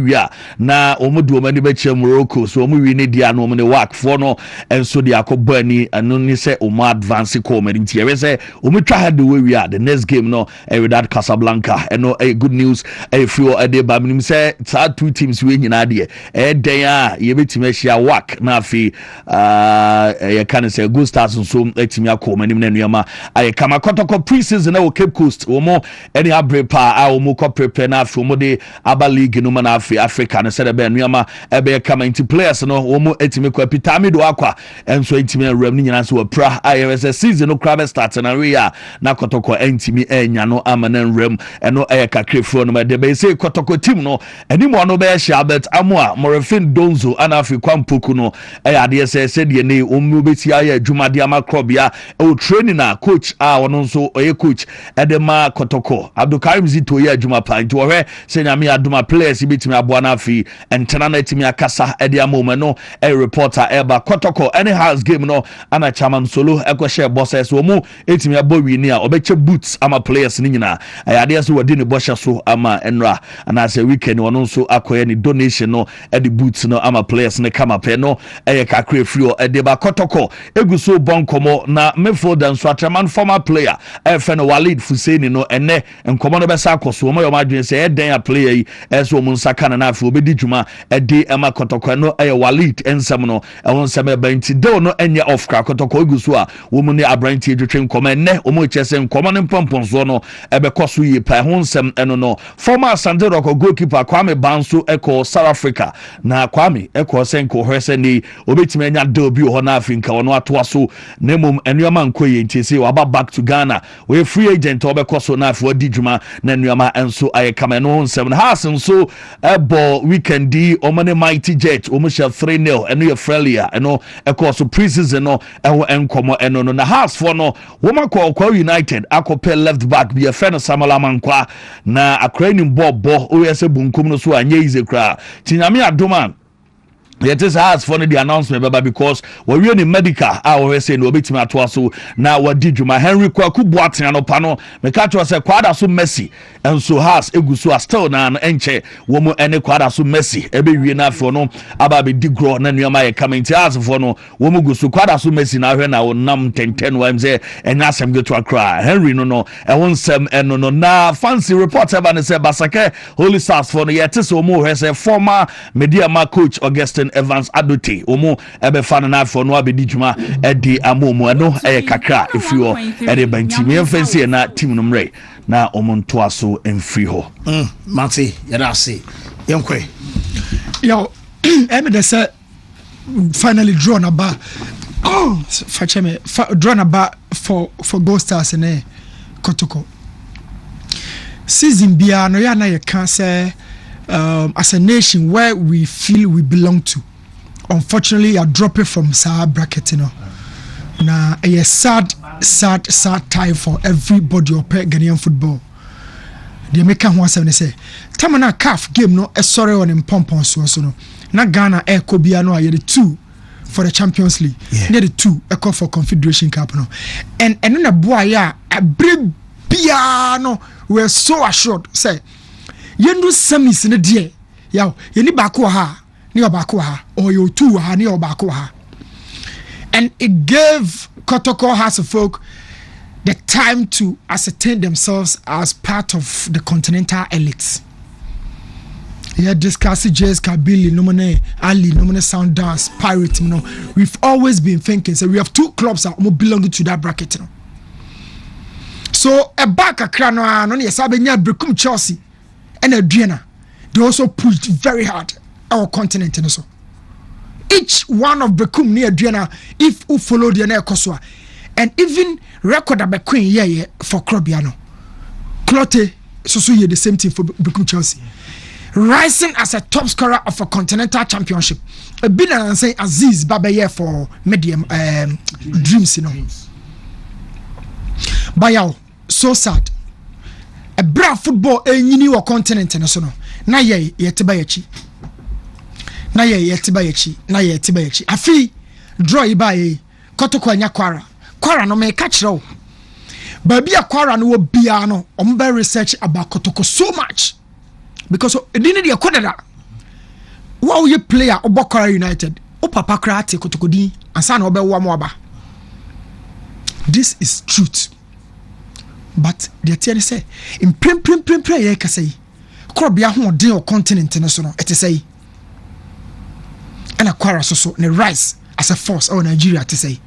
na omo do omo ni be che Morocco so omo wi ne dia no omo ne work for no enso dia akobọ ani anu ni say omo advance ko omo nti we say omo twa head we the next game no with that Casablanca no good news feel e dey ba minim say two teams we nyina de den a ye betime hia work na afi ye kan say good stars so etimi akọ manim na nuama ay kama Kotoko pre-season na Cape Coast omo any abre pa a omo ko prepare na afi omo de aba league no na afi Africa na say be nuama e be kama into players no omo etimi ko pitami do akwa enso etimi ram ni nyina so pra ay season no crab start na we na Kotoko entimi enya no amana ram eno e kakrefo no de be say Kotoko team no animo no be Shabet Amoa Morefin Donzo ana afi kwampoku no e ade say de ne omo beti aye adwuma de ama Krobia o training na coach ono nso oye coach edema Kotoko Abdulkarim Zito ye adwuma pa nti wo hwe se nyame aduma players bitimi aboa na afi entena na etimi akasa ede amoma no e reporter eba Kotoko any house game no ana chairman solo eko share bosses wo mu etimi abo wini a obeche boots ama players ni nyina ade so wadi ne bosha so ama enra ana say weekend wono nso akoye ni donation no e the boots no ama players ne kama pe no e kakre free o de ba Kotoko eguso bonkomo na Midfield and Swatraman former player FN Walid Fuseni no ene enkomo no besa akoso mo yo madwen say eden a player yi eso mo nsaka na afi obedi dwuma de ema Kotoko no Walid ensem no won sem e banti de no enye off crack Kotoko eguso a wo mu ne abranti edwetwe enkomo ene o mo chese enkomo ne pomponso no ebe koso yi pa ho nsem eno no former Sandero goalkeeper Kwame Banso eko South Africa na Kwame eko senko hwese ni obetime nya de obi ho na afi nka ono atoa so na mom enuama nkoye ntese waba back to Ghana we free agent obekoso na afi odi dwuma na enuama enso aye kama no nsem na has nso ebo weekend di omane Mighty Jet omo sha 3-0 eno ye Frelia eno ekoso pre-season no eho enkomo eno no na has for no woma kwa United akope left back bi efeno Samola Mankwa na akrani mbobo o yese bunkum no so anye ize kra tinyame adoma yet is as for the announcement baba because we really medical our say no betimi atoa so na wadi dwuma Henry Kwaku Boateng no pano me ka to say kwada so Messi and so has eguso still na enche wo mu ene kwada so Messi ebe wie na afo no aba be digro na nuama ye coming to as for no wo mu guso kwada so Messi na hwe na wonam 10 wa mze enya asem go to akra Henry no e won sem eno no na fancy report eba ne say Basake Holy Stars for no yet so mo hwe say former media ma coach Augustine Evans Adote omo ebe fan na afo no abedi dwuma edi amomo no kakra efio ede banti me fancy na team no mre na omonto aso emfri ho mate yada say yenkwe yo eme de say finally draw na ba draw na ba for Gold Stars ne Kotoko season bia no ya na ye can say as a nation where we feel we belong to, unfortunately, you are dropping from Sahara bracket, you know. Now, a sad time for everybody up Ghanaian football. The American one say, Tamana CAF game no, a sorry on in pompon so no. Na Ghana air Kobiano are the two for the Champions League. Near the two a call for Confederation Cup no. And then a boy a brave piano we're so assured say. Yendu semis ne die yaw yeni bako ha ni obako ha or you two ha ni obako ha, and it gave Kotoko House of Folk the time to ascertain themselves as part of the continental elites. Yeah, discuss Jazz Kabili, Nomone Ali, Nomone Sound Dance, Pirate. You know, we've always been thinking. So we have two clubs that belong to that bracket. You know? So a back a crown on yes, I been Brekum Chelsea. And Adriana, they also pushed very hard our continent and so. Each one of Brekum near Adriana, if you follow the Koswa, and even record a Queen for Krobiano. Clotte so ye the same thing for Beckham Chelsea. Rising as a top scorer of a continental championship. A bit and say Aziz Babaye for medium dreams, you know. But so sad. A bra football nyini wa continent no so no. Na ye yetibayechi. Na ye yetibayechi. Afi draw ibaye kotoko anya kwara. Kwara no me ka kire. Baby akwara no bia no omba research about kotoko so much. Because it didn't the kodada. Wow, you player Obokara United. O papa krate kotokodi ansa na obewo moaba. This is truth. But the tier say in prim ye ka say. Krobia ho den o continent no so no ete say. And akwara so ne rise as a force or Nigeria to say.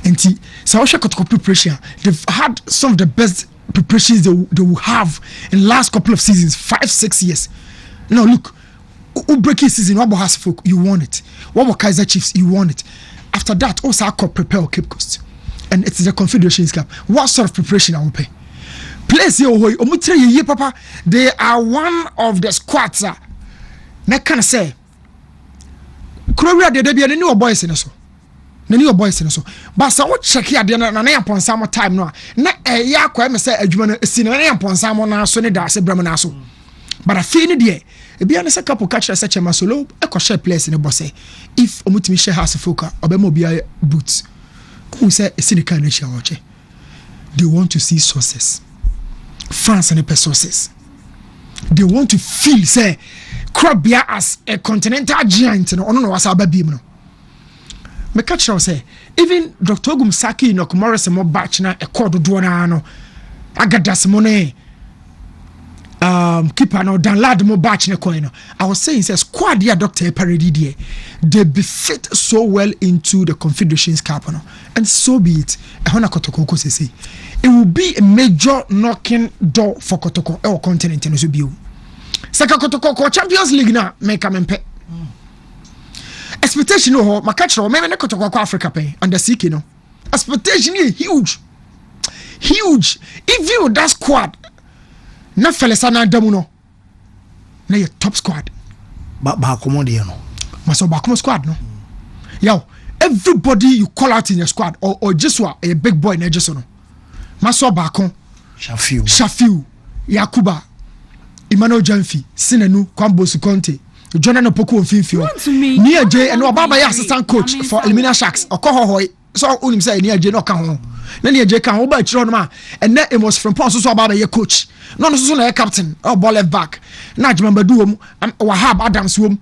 Enti so kotoko preparation they've had some of the best preparations they will have in the last couple of seasons, 5-6 years. Now look, breaking season, what has folk, you won it. What Kaiser Chiefs, you won it. After that, also I could prepare Cape Coast. And it's the Confederations Cup. What sort of preparation I will pay? Players here, papa, they are one of the squads. I can say, Korea, they be a new boys in us. Na new boys no so but so check here na na yapon time no na ya kwa me say adwuma no si na yapon sam na so ne da se bram na so but afi ne de e bia ne se couple catch research masolo e ko share place ne boss if omutimi share house foka obema bia boots who say e si ne kan na share oche they want to see sources France and sources they want to feel say Krobia as a continental giant no ono no wasa ba bi no me catch you say even Dr. Ogum Saki no Morris mo batch na e code do na no agadas mo ne keeper no dan lad mo batch ne coin no I was saying says squad ya Dr. Parody there they be fit so well into the Confederations Cup no and so be it e hona Kotoko say it will be a major knocking door for Kotoko or continent no so be o Saka Kotoko Champions League na make am pe expectation no my catch no maybe na Kotoko Africa pay and the CK no expectation is huge if you that squad na felesa na damu no na your top squad ba accommodate no maso ba squad no yo everybody you call out in your squad or just a big boy na just no maso ba kon Shafiu Yakuba Emmanuel Janfi Sinanu Kwambosu Conte Jordan Opoku Finfio Nia J and Obaba ya assistant coach for Elimina Sharks Okohohoi so unim say Nia J no kan ho na Nia J kan ho ba chiro no ma and then it was from Pons so Obaba ya coach no so na captain or ball left back na Jimambadu wom Wahab Adams wom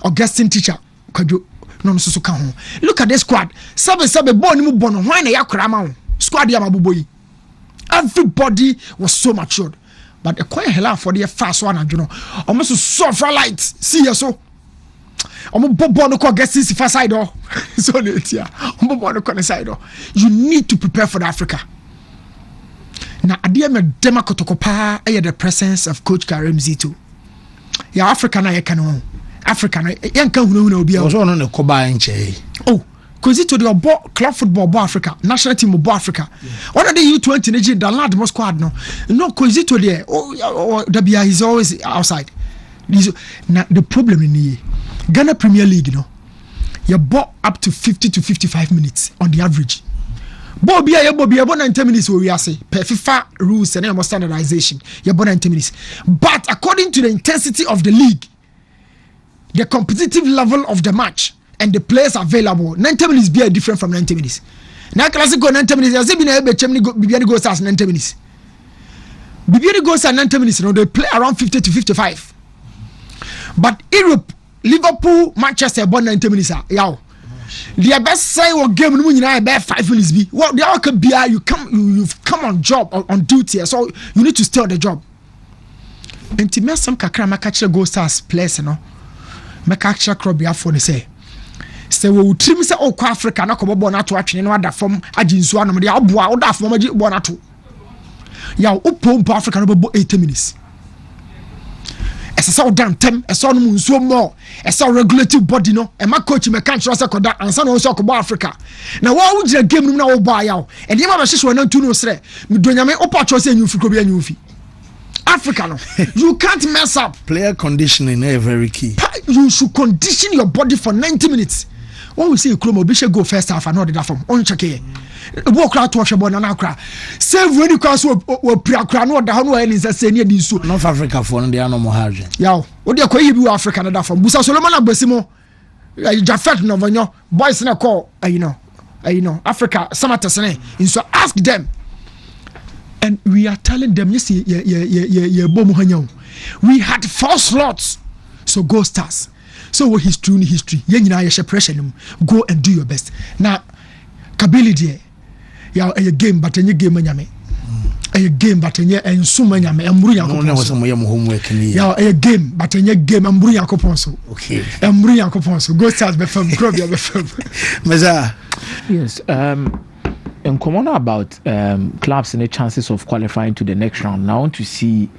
Augustine teacher Kwadwo no so kan ho look at this squad sabe ball ni mu bɔ no hwan na yakora ma ho squad ya maboboyi everybody was so matured. But the coin hella for the fast one and you know almost so for light see you so bobo no get this fast side or so yeah bobo no side or you need to prepare for the Africa now adia me dema kotokopa the presence of coach Karim Zito yeah Africa na yekano Africa na yanka hunu na obi a so no ne koba enche oh cause it to the club football bo Africa national team bo Africa what are the U20 ne the lad mo squad no cause it to there WBA is always outside now the problem in the Ghana Premier League you bought up to 50 to 55 minutes on the average Bobia 90 minutes we are say per FIFA rules and standardization you bought 90 minutes but according to the intensity of the league the competitive level of the match and the players available 90 minutes be different from 90 minutes now classic go 90 minutes as been able to go as 90 minutes Bibiani goes at 90 minutes they play around 50 to 55 but Europe Liverpool Manchester born 90 minutes yaw the best say one game no nyina be 5 minutes be well they all can be you've come on job on duty so you need to stay on the job enti me some kakra maka kire go stars players no maka kire Krobia for ne say we trim say o kwa Africa na ko bo na to atwene no ada fam aginsu anom de aboa o da fam agi bo na to ya o pompo Africa no bo 80 minutes ɛsɛ sɛ woda ntɛm ɛsɛ no mu nsuo mmɔ ɛsɛ regulative body no ɛma coach mɛka nkyerɛ sɛ kɔda ansa na wo sɛ ɔkɔbɔ Africa na wo gyina game no mu na wobɔ ayaw ɛnneɛma bɛhyehyɛ wɔn ntu no srɛ medonyame wopa kyerɛ sɛ ɛnyɛ mfiri kɔ bi ɛnyɛ mfi Africa no you can't mess up. Player conditioning is very key. You should condition your body for 90 minutes. When we say Kromo, we should go first half and not the form. On check here. Walk out to watch a ball and cry. Save when you cross or pre-crown or the Hanway is a senior disu. North Africa for the animal hydrogen. Yow, what do you call you African and that from Busa Solomon Besimo? Jafet Novano, boys in a call, you know, Africa, Samatasane. And so ask them. And we are telling them, you see, we had 4 slots. So go Stars. So what history? Pressure. Go and do your best. Now, Kabili yeah, a game, but any game, a game, but any and Sumanyame and Bruya homework. Yeah, a game, but any game and Bruya Coponso. Okay. And Bruya Coponso. Go Stars before Grobia before. Meza. Yes. And come on about clubs and the chances of qualifying to the next round. Now I want to see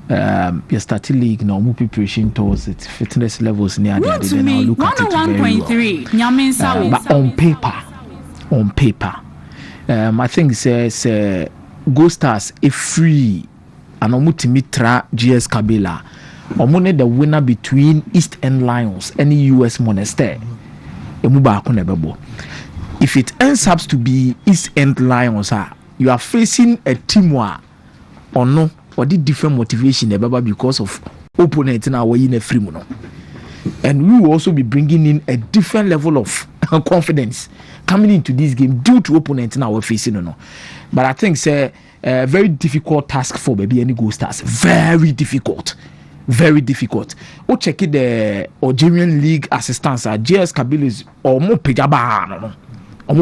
your starting league now move preparation towards its fitness levels near the end. Then I'll look at it very well. But on paper, I think says Go Stars a free and Omutimitra GS Kabila. Omune the winner between East End Lions and US Monastir. Emuba Akunebebo. If it ends up to be East End Lions, you are facing a team or no, or the different motivation because of opponent in our in a free mono. And we will also be bringing in a different level of confidence coming into this game due to opponent in our facing. No. But I think it's a very difficult task for baby any Go Stars. Very difficult. Very difficult. O check it the Algerian League assistants JS Kabylie or more pejaba. And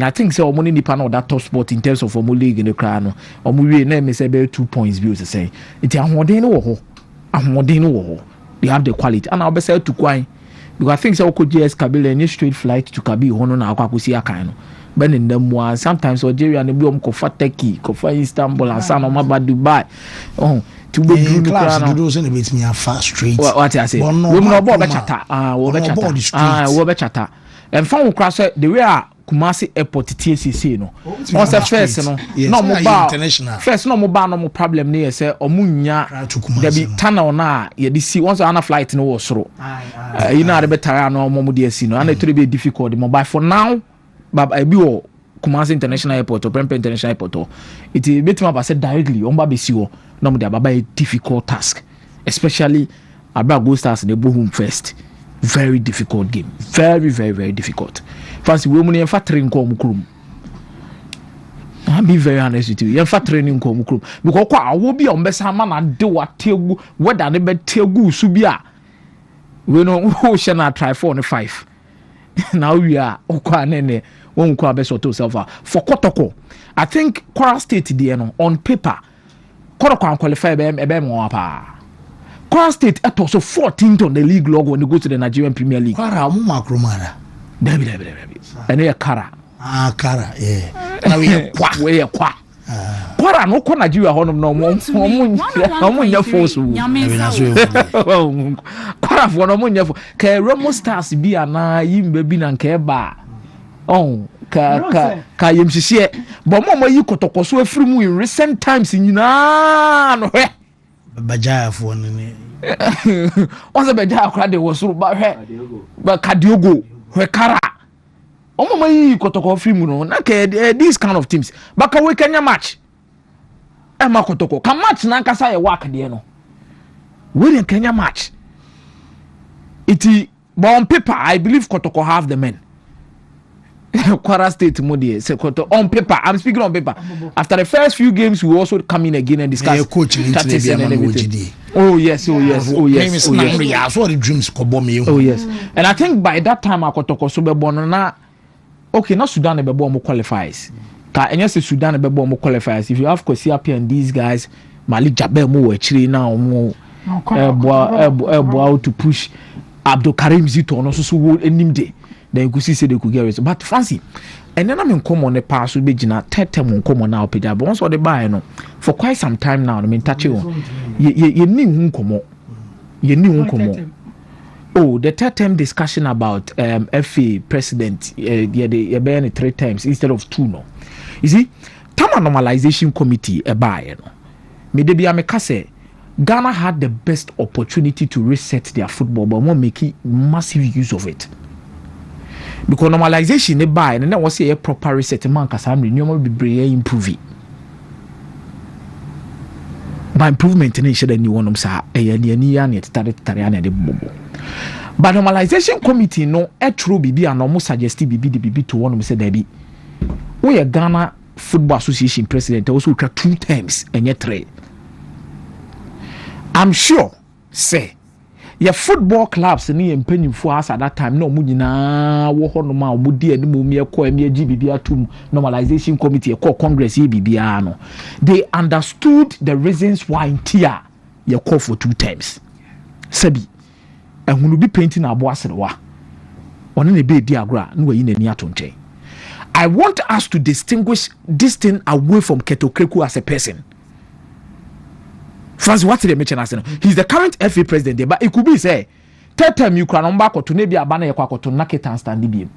I think so money nipa na that top spot in terms of omo league in the crown omo we na me say be 2 points bi o say it ahoden no wo ho they have the quality and I be say to kwan because I think so ko JS Kabylie any straight flight to Kabylie hono na akwakosi akan no ben in them one sometimes Algeria na bi om ko fa Turkey ko fa Istanbul and some ma ba Dubai to be in class do those in a bit me a fast straight what I say we no ball be chata we be chata and found crash the way Kumasi airport TCC no on say first no no mo ba first no mo ba no mo problem ne say omunya there be tunnel na ye dey see once ana flight no was soro you know the better no mo dey see no and it be difficult the mobile for now but I be Kumasi International Airport or Prempeh International Airport it better ma say directly on ba be see o no mo dey baba a difficult task especially about Go Stars in the home first. Very difficult game. Very, very, very difficult. Fancy women in fat training come. I'll be very honest with you. In fat training come because I will be on best man and do what tell whether they bet tell go subia. We know who shall not try 4 and 5. Now we are okwanene one kwa best or self for Kotoko. I think Kwara State on paper Kotoko qualify ebe mo pa. Kwara State at also 14th on the league log when they go to the Nigerian Premier League. Kwara Mumakrumara. Debi. And they are Kara. Kara, yeah. Now we are kwa. We are kwa. Kwara no kwa Nigeria honum no mo nya force. Kwara for no mo nya force. Ke Remo Stars bi ana yimbe bi na nke ba. Ka yemhihie. But mo yi Kotoko so afiri mu in recent times nyina no hwe. Bajaya for ne. Once Bajaya kra de was ba hwe. Ba Kadiogo hwe Kara. Omo yi Kotoko film no na these kind of teams. Baka we Kenya match. E ma Kotoko. Ka match na nkasa ye work de no. We Kenya match. But on paper I believe Kotoko have the men. Kwara State Modi on paper. I'm speaking on paper. After the first few games, we also come in again and discuss tactics and everything. Oh yes. What the dreams Oh yes. And I think by that time Akotoko so be born na okay, not Sudan be born qualifies. Ka enye Sudan be born qualifies. If you have Kwesi and these guys, Malik Jabel mo actually now mo to push Abdul Karim Zito no so enim day. Then you could see they could get it. But fancy, and then I'm in common the past will be Gina Tetem common now Peter but once or the buy no for quite some time now I mean touch you knew you knew oh the third term discussion about FA president they ban 3 times instead of 2 no you see Tama normalization committee a buy no me de bia me ka say Ghana had the best opportunity to reset their football but won't make massive use of it. Because normalization they buy and then was a proper reset man kasa am renewal be brave improve it. By improvement in should any one say e ni and tare de bobo. But normalization committee no e true bibi and almost suggest bibi to one say there be. We a Ghana Football Association president also try 2 times and yet 3. I'm sure say your football clubs ni empenyim for us at that time no mu nyina wo ho no ma wo di animu me ekọ me GBB atum normalization committee ekọ congress bibia no they understood the reasons why intia you call for 2 times sabi ehunu bi painting abo aserewa one na be di agora no wayi nani atonche. I want us to distinguish this thing away from Ketokreku as a person. Francis, what did they mention as? He's the current FA president there, but it could be say, third time you can back to maybe a banner to naked and stand the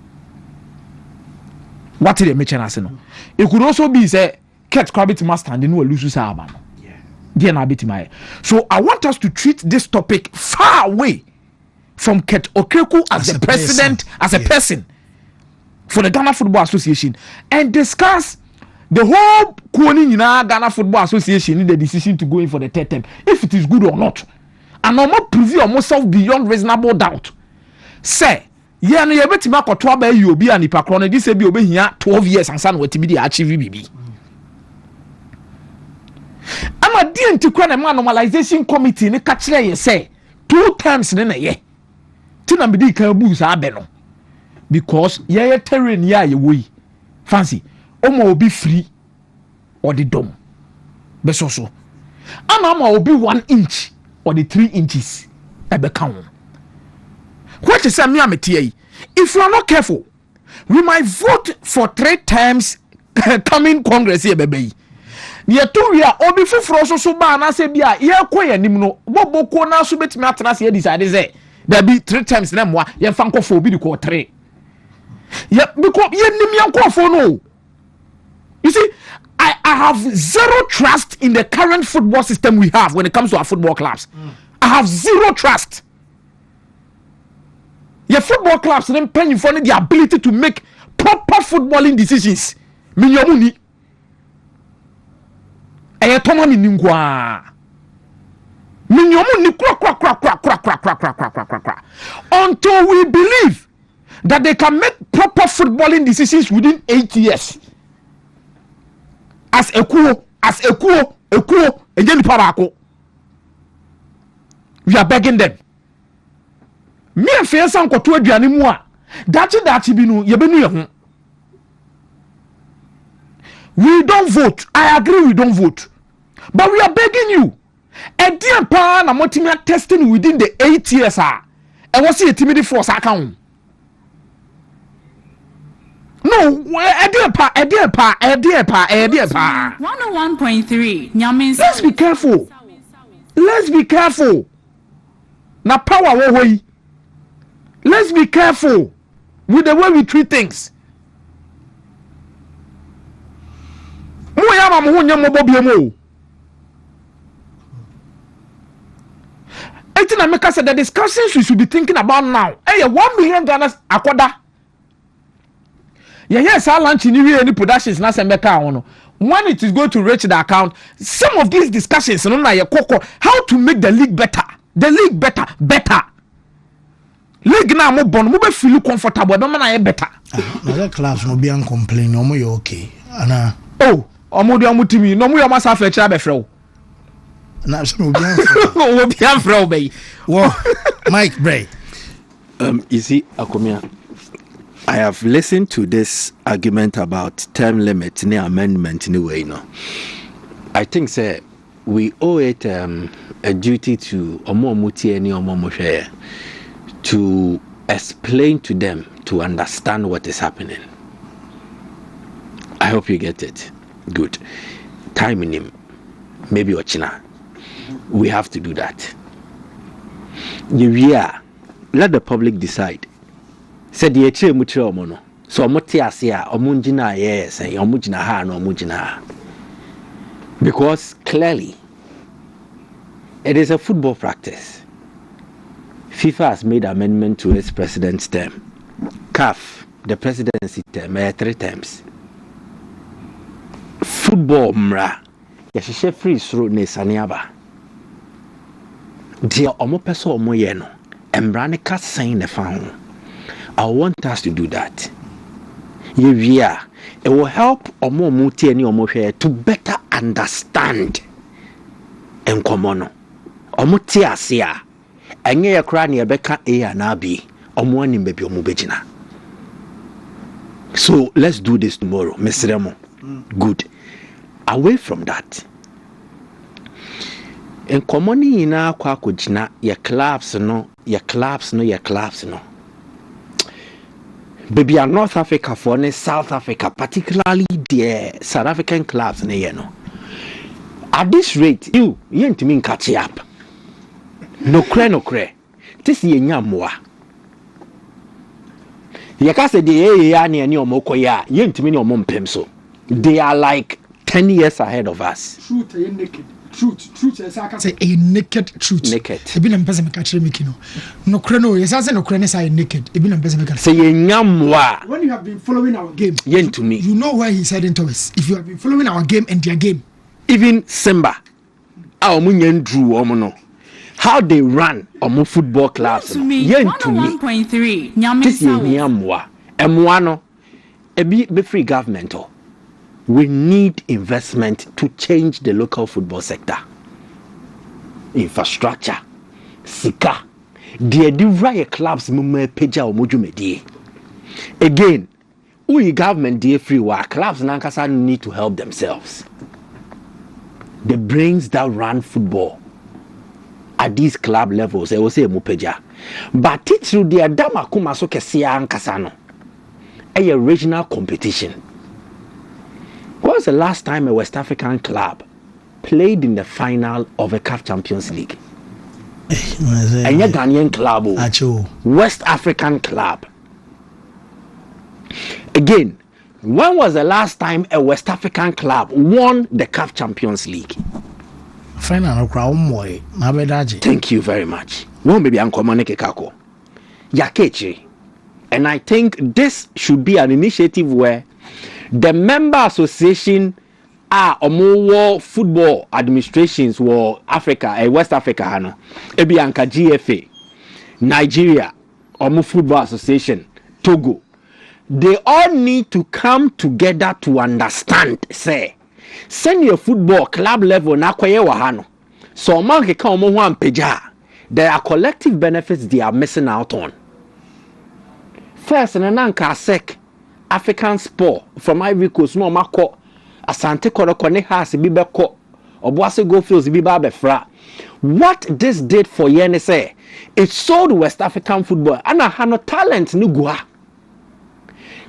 What did they mention as? It could also be say, Ket Krabbit must stand in lose Saban. Yeah, so I want us to treat this topic far away from Ket Okreku as the president, as a person for the Ghana Football Association and discuss the whole Ghana Football Association in the decision to go in for the 3rd term, if it is good or not. And I'm not preview myself beyond reasonable doubt. Say, yeah, no, you bet me ako 12 you be an ipakron, this be obey here 12 years and son what be achieve BB. I'm a dear to crown a normalization committee in a catch you say 2 times in a year. Tinambidi can boost our beno. Because yeah, terrain yeah you way. Fancy. Omo will be free or the dome. Besoso. And Ama will be 1 inch or the 3 inches. Ebe count. What is me ametiye? If you are not careful, we might vote for 3 times coming Congress here, baby. Ye 2 year obi fufuro so ba na se bia ye koye nim no boboko na so betimi atena se decide say there be 3 times na mwa ye fa nkofo obi di ko 3. Ye because ye nim ye nkofo no. You see, I have zero trust in the current football system we have when it comes to our football clubs. I have zero trust. Your football clubs then paying for the ability to make proper footballing decisions. Minyomuni. Ayatoma miningwa. Minyomuni kwa. Until we believe that they can make proper footballing decisions within 8 years. As a kuo, and then parako. We are begging them. Me and Fiansan koto aduane mu a dachi bi no ye benu ye ho. We don't vote. I agree we don't vote. But we are begging you. A dear pa na motimi testing within the 8 years e was see a timid force account. No, a dear pa. 101.3. Let's be careful. Na power way. Let's be careful with the way we treat things. I make us say the discussions we should be thinking about now. Hey, 1 million Ghana akoda. Yes, our lunch in any productions na sembeka ono. When it is going to reach the account, some of these discussions how to make the league better. The league better. League na mo bon mo be feel comfortable be man na better. Na the clubs no be an complain no mo you okay. Ana oh, omo de omo timi no mo yo masa fa kira be frɛ. Na so no be an frɛ. Obi an frɛ be. Wo Mike Bray. You see Akomia, I have listened to this argument about term limit and amendment in a way, no. I think, sir, we owe it a duty to to explain to them to understand what is happening. I hope you get it. Good. Time in him. Maybe Ochina. We have to do that. Yeah. Let the public decide. Said the eche mutre omono. So omote asia omunjina yes and omujina ha no omujina. Because clearly it is a football practice. FIFA has made amendment to its president's term. CAF, the presidency term, 3 terms. Football mra. Yashishe free throw ne saniaba. Dia omo peso omo ye no. Emra ne ka sign ne fa ho. I want us to do that. Yeah, it will help omo muti ani omo hwe to better understand enkomono. Omo ti ase a enye ye kra ne ebeka a na bi omo ani bebi omo begina. So let's do this tomorrow, Mr. Remo. Good. Away from that, in common ina kwa kujina your clubs no. Baby, North Africa for South Africa, particularly the South African clubs no. At this rate, you ain't mean catch up. No cre. This ye nyamwa. Yakase de yani ani omokoya, you ain't mean your mom pemso. They are like 10 years ahead of us. Truth is naked. Truth is I can say a naked truth. Naked. Ebi na mpese me catch me kino. No kreno, yes I say no kreno say naked. Ebi na mpese me catch. Say nyamwa. When you have been following our game, to me. You know where he's heading to us. If you have been following our game and their game. Even Simba, our Munyan drew omono. How they run omo football clubs. To me, 101.3. This nyamwa. Emwano. Ebi be free government. We need investment to change the local football sector. Infrastructure, sika, the divide clubs mume peja omojumedi. Again, we government dey free wa clubs nankasa need to help themselves. The brains that run football at these club levels, they will say mupeja. But it's through the adama kuma so kesia ankasa no. A regional competition. When was the last time a West African club played in the final of a CAF Champions League? And a Ghanaian club, West African club. Again, when was the last time a West African club won the CAF Champions League? Final crowd moy. Thank you very much. One baby ankomaneke kako. Yakechi. And I think this should be an initiative where the member association omo football administrations were Africa, West Africa hano. Ebianka GFA, Nigeria, omo football association, Togo. They all need to come together to understand, say, send your football club level na kwaye wahano. So man ke ka omo ho ampeja. There are collective benefits they are missing out on. First, nanka sek African sport from Ivory Coast no mako asante korokone has bibeko oboase goldfields biba befra. What this did for yen say it showed West African football and no talent no gua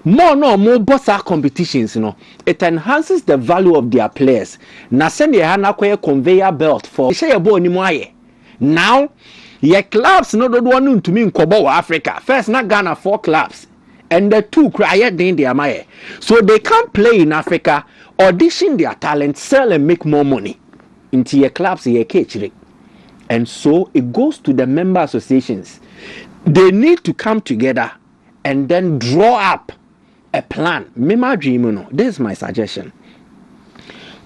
more bossa competitions it enhances the value of their players na send your hand acquire conveyor belt for share ball ni moye now your clubs no do one to me in Kobo Africa first na Ghana 4 clubs and the 2 cry in their maye. So they can't play in Africa, audition their talent, sell and make more money into your clubs, your catering. And so it goes to the member associations. They need to come together and then draw up a plan. Mema dream, this is my suggestion.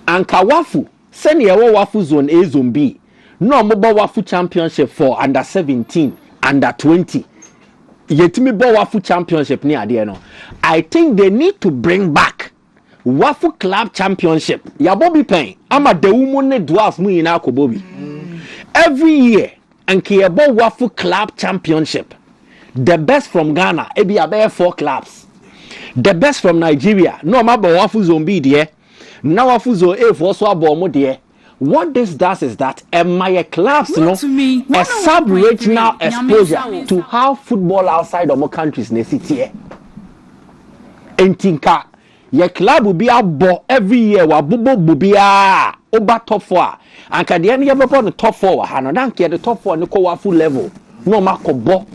Anka wafu, send your wafu zone A, zone B. No mobile wafu championship for under 17, under 20. Yetimi bo wafu championship ni ade no. I think they need to bring back wafu club championship. Ya bobi pen ama de wumu ne dwarf mu ina ko bobi. Every year anke ye bo wafu club championship. The best from Ghana ebi abe 4 clubs. The best from Nigeria no ma bo wafu zombi de. Na wafu zo A for so abo mo de. What this does is that my clubs, a sub-regional exposure to how football outside of more countries in the city. And tinka, Your club will be abo every year. Wa bubo bubia oba top 4. And can the end of the top 4? Hano don't care the top 4 no ko full level. No ma ko bo.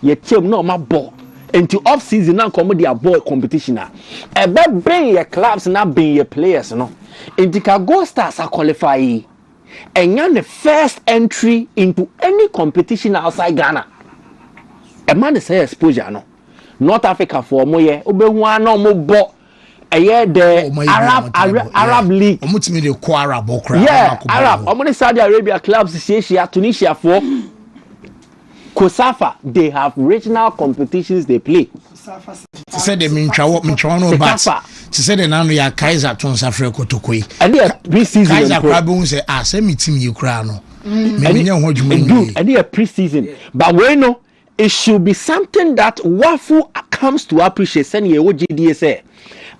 Your team no ma bo. Into off season now come their ball competition na. Ebe bring your clubs na bring your players no. Into go stars are qualify. And you're the first entry into any competition outside Ghana. A man is say exposure no. North Africa for mo ye obehu no mo bo eye the Arab League omutimi de ko Arab okra Arab omuni Saudi Arabia clubs Asia Tunisia for Kosafa they have regional competitions they play. Say the mintrawo no bat say the nanu ya Kaiser to South Kotokoi and they pre-season Kaiser crabun say say me team you cry no me nya ho dwuma and they pre-season but we know it should be something that Wafu comes to appreciate. Send ye OGDSA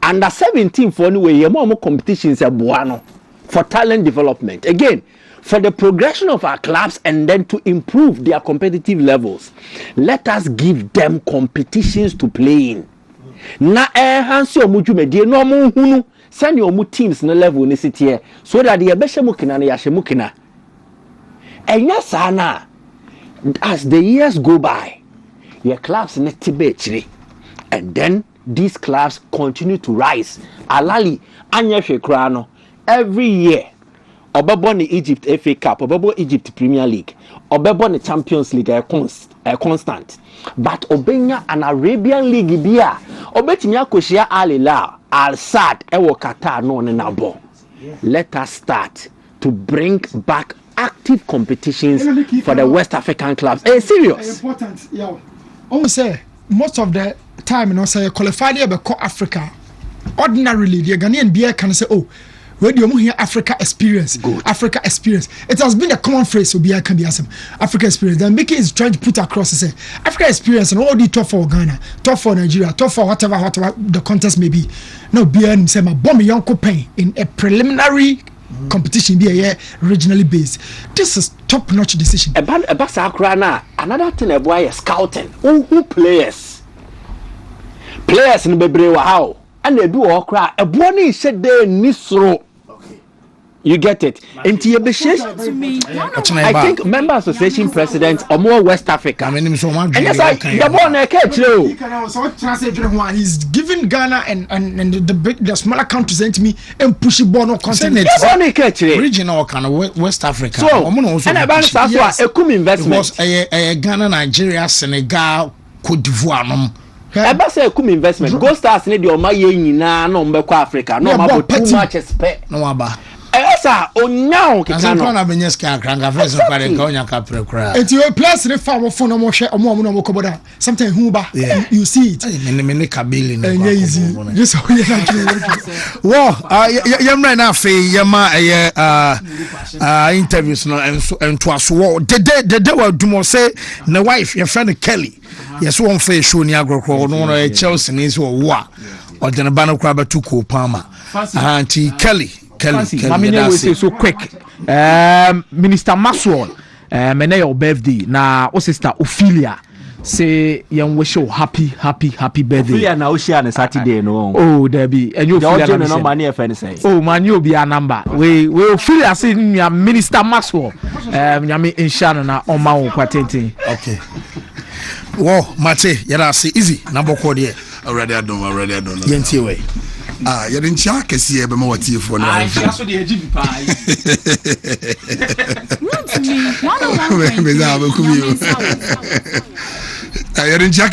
under 17 for anyway. Ye more competitions buano for talent development. Again, for the progression of our clubs and then to improve their competitive levels. Let us give them competitions to play in. Na hansi omuju medie no mu hunu send your mu teams na level ni sitie so that ye behye mukina na yahye mukina. Enya sana. As the years go by, your clubs in Tibet, and then these clubs continue to rise. Alali, Anya Shekrano, every year, Obaboni Egypt FA Cup, Obabo Egypt Premier League, Obaboni Champions League, constant. But Obenya an Arabian League beer, Obetimia Koshia Alila, Al Sad, Ewo Qatar, no Nabo. Let us start to bring back active competitions for the West African clubs. Serious. Important, yeah. Say most of the time, you know, say qualified here by Africa. Ordinarily, the Ghanaian beer can say, "Oh, where do you hear Africa experience? Good. Africa experience." It has been a common phrase. So beer can be some Africa experience. Then Mickey is trying to put across and say Africa experience and all the tough for Ghana, tough for Nigeria, tough for whatever the contest may be. No beer and say my bomb young pain in a preliminary competition be a regionally based. This is top notch decision. Another thing about is scouting. Who players in Bebre how and they do all cry. A bonnie said they nisro. You get it. I think member association presidents or more West Africa. And that's like the one I catch you. He's giving Ghana and the smaller countries sent me and push it born continent. Regional kind of West Africa. So and about a investment was a Ghana, Nigeria, Senegal, Cote d'Ivoire. Eba say kum investment. Go stars need your my nyina no mbekọ Africa. No ma too much expect. No aba. Esa onyaw kika no. Na benyeska kranga first kware ka onya ka prekra. Enti we place the farm of no mo hwe omo no mo koboda. Sometimes who ba you see it. Me kabili no. Easy. Just how you like. Well, yemra na fe yema interviews no ento aso. The wa dumo say na wife your friend Kelly. Yes, one face show ni agrokro no Chelsea ni so wa. Or the bano kraba tuko Palmer. Auntie Kelly. Mamine we say so quick. Minister Maxwell, mene your birthday. Na o sister Ophelia say young wish you happy birthday. Ophelia na o share on Saturday no. Oh, there be and you Ophelia no money if any say. Oh man, you be a number. We Ophelia say Minister Maxwell. Nyame inshallah na o ma wo kwatenti. Okay. Wow, Mate, yada say easy. Number code here. Already I don't. Yenti way. You didn't check see be more tea for now. So the GP pie. You didn't check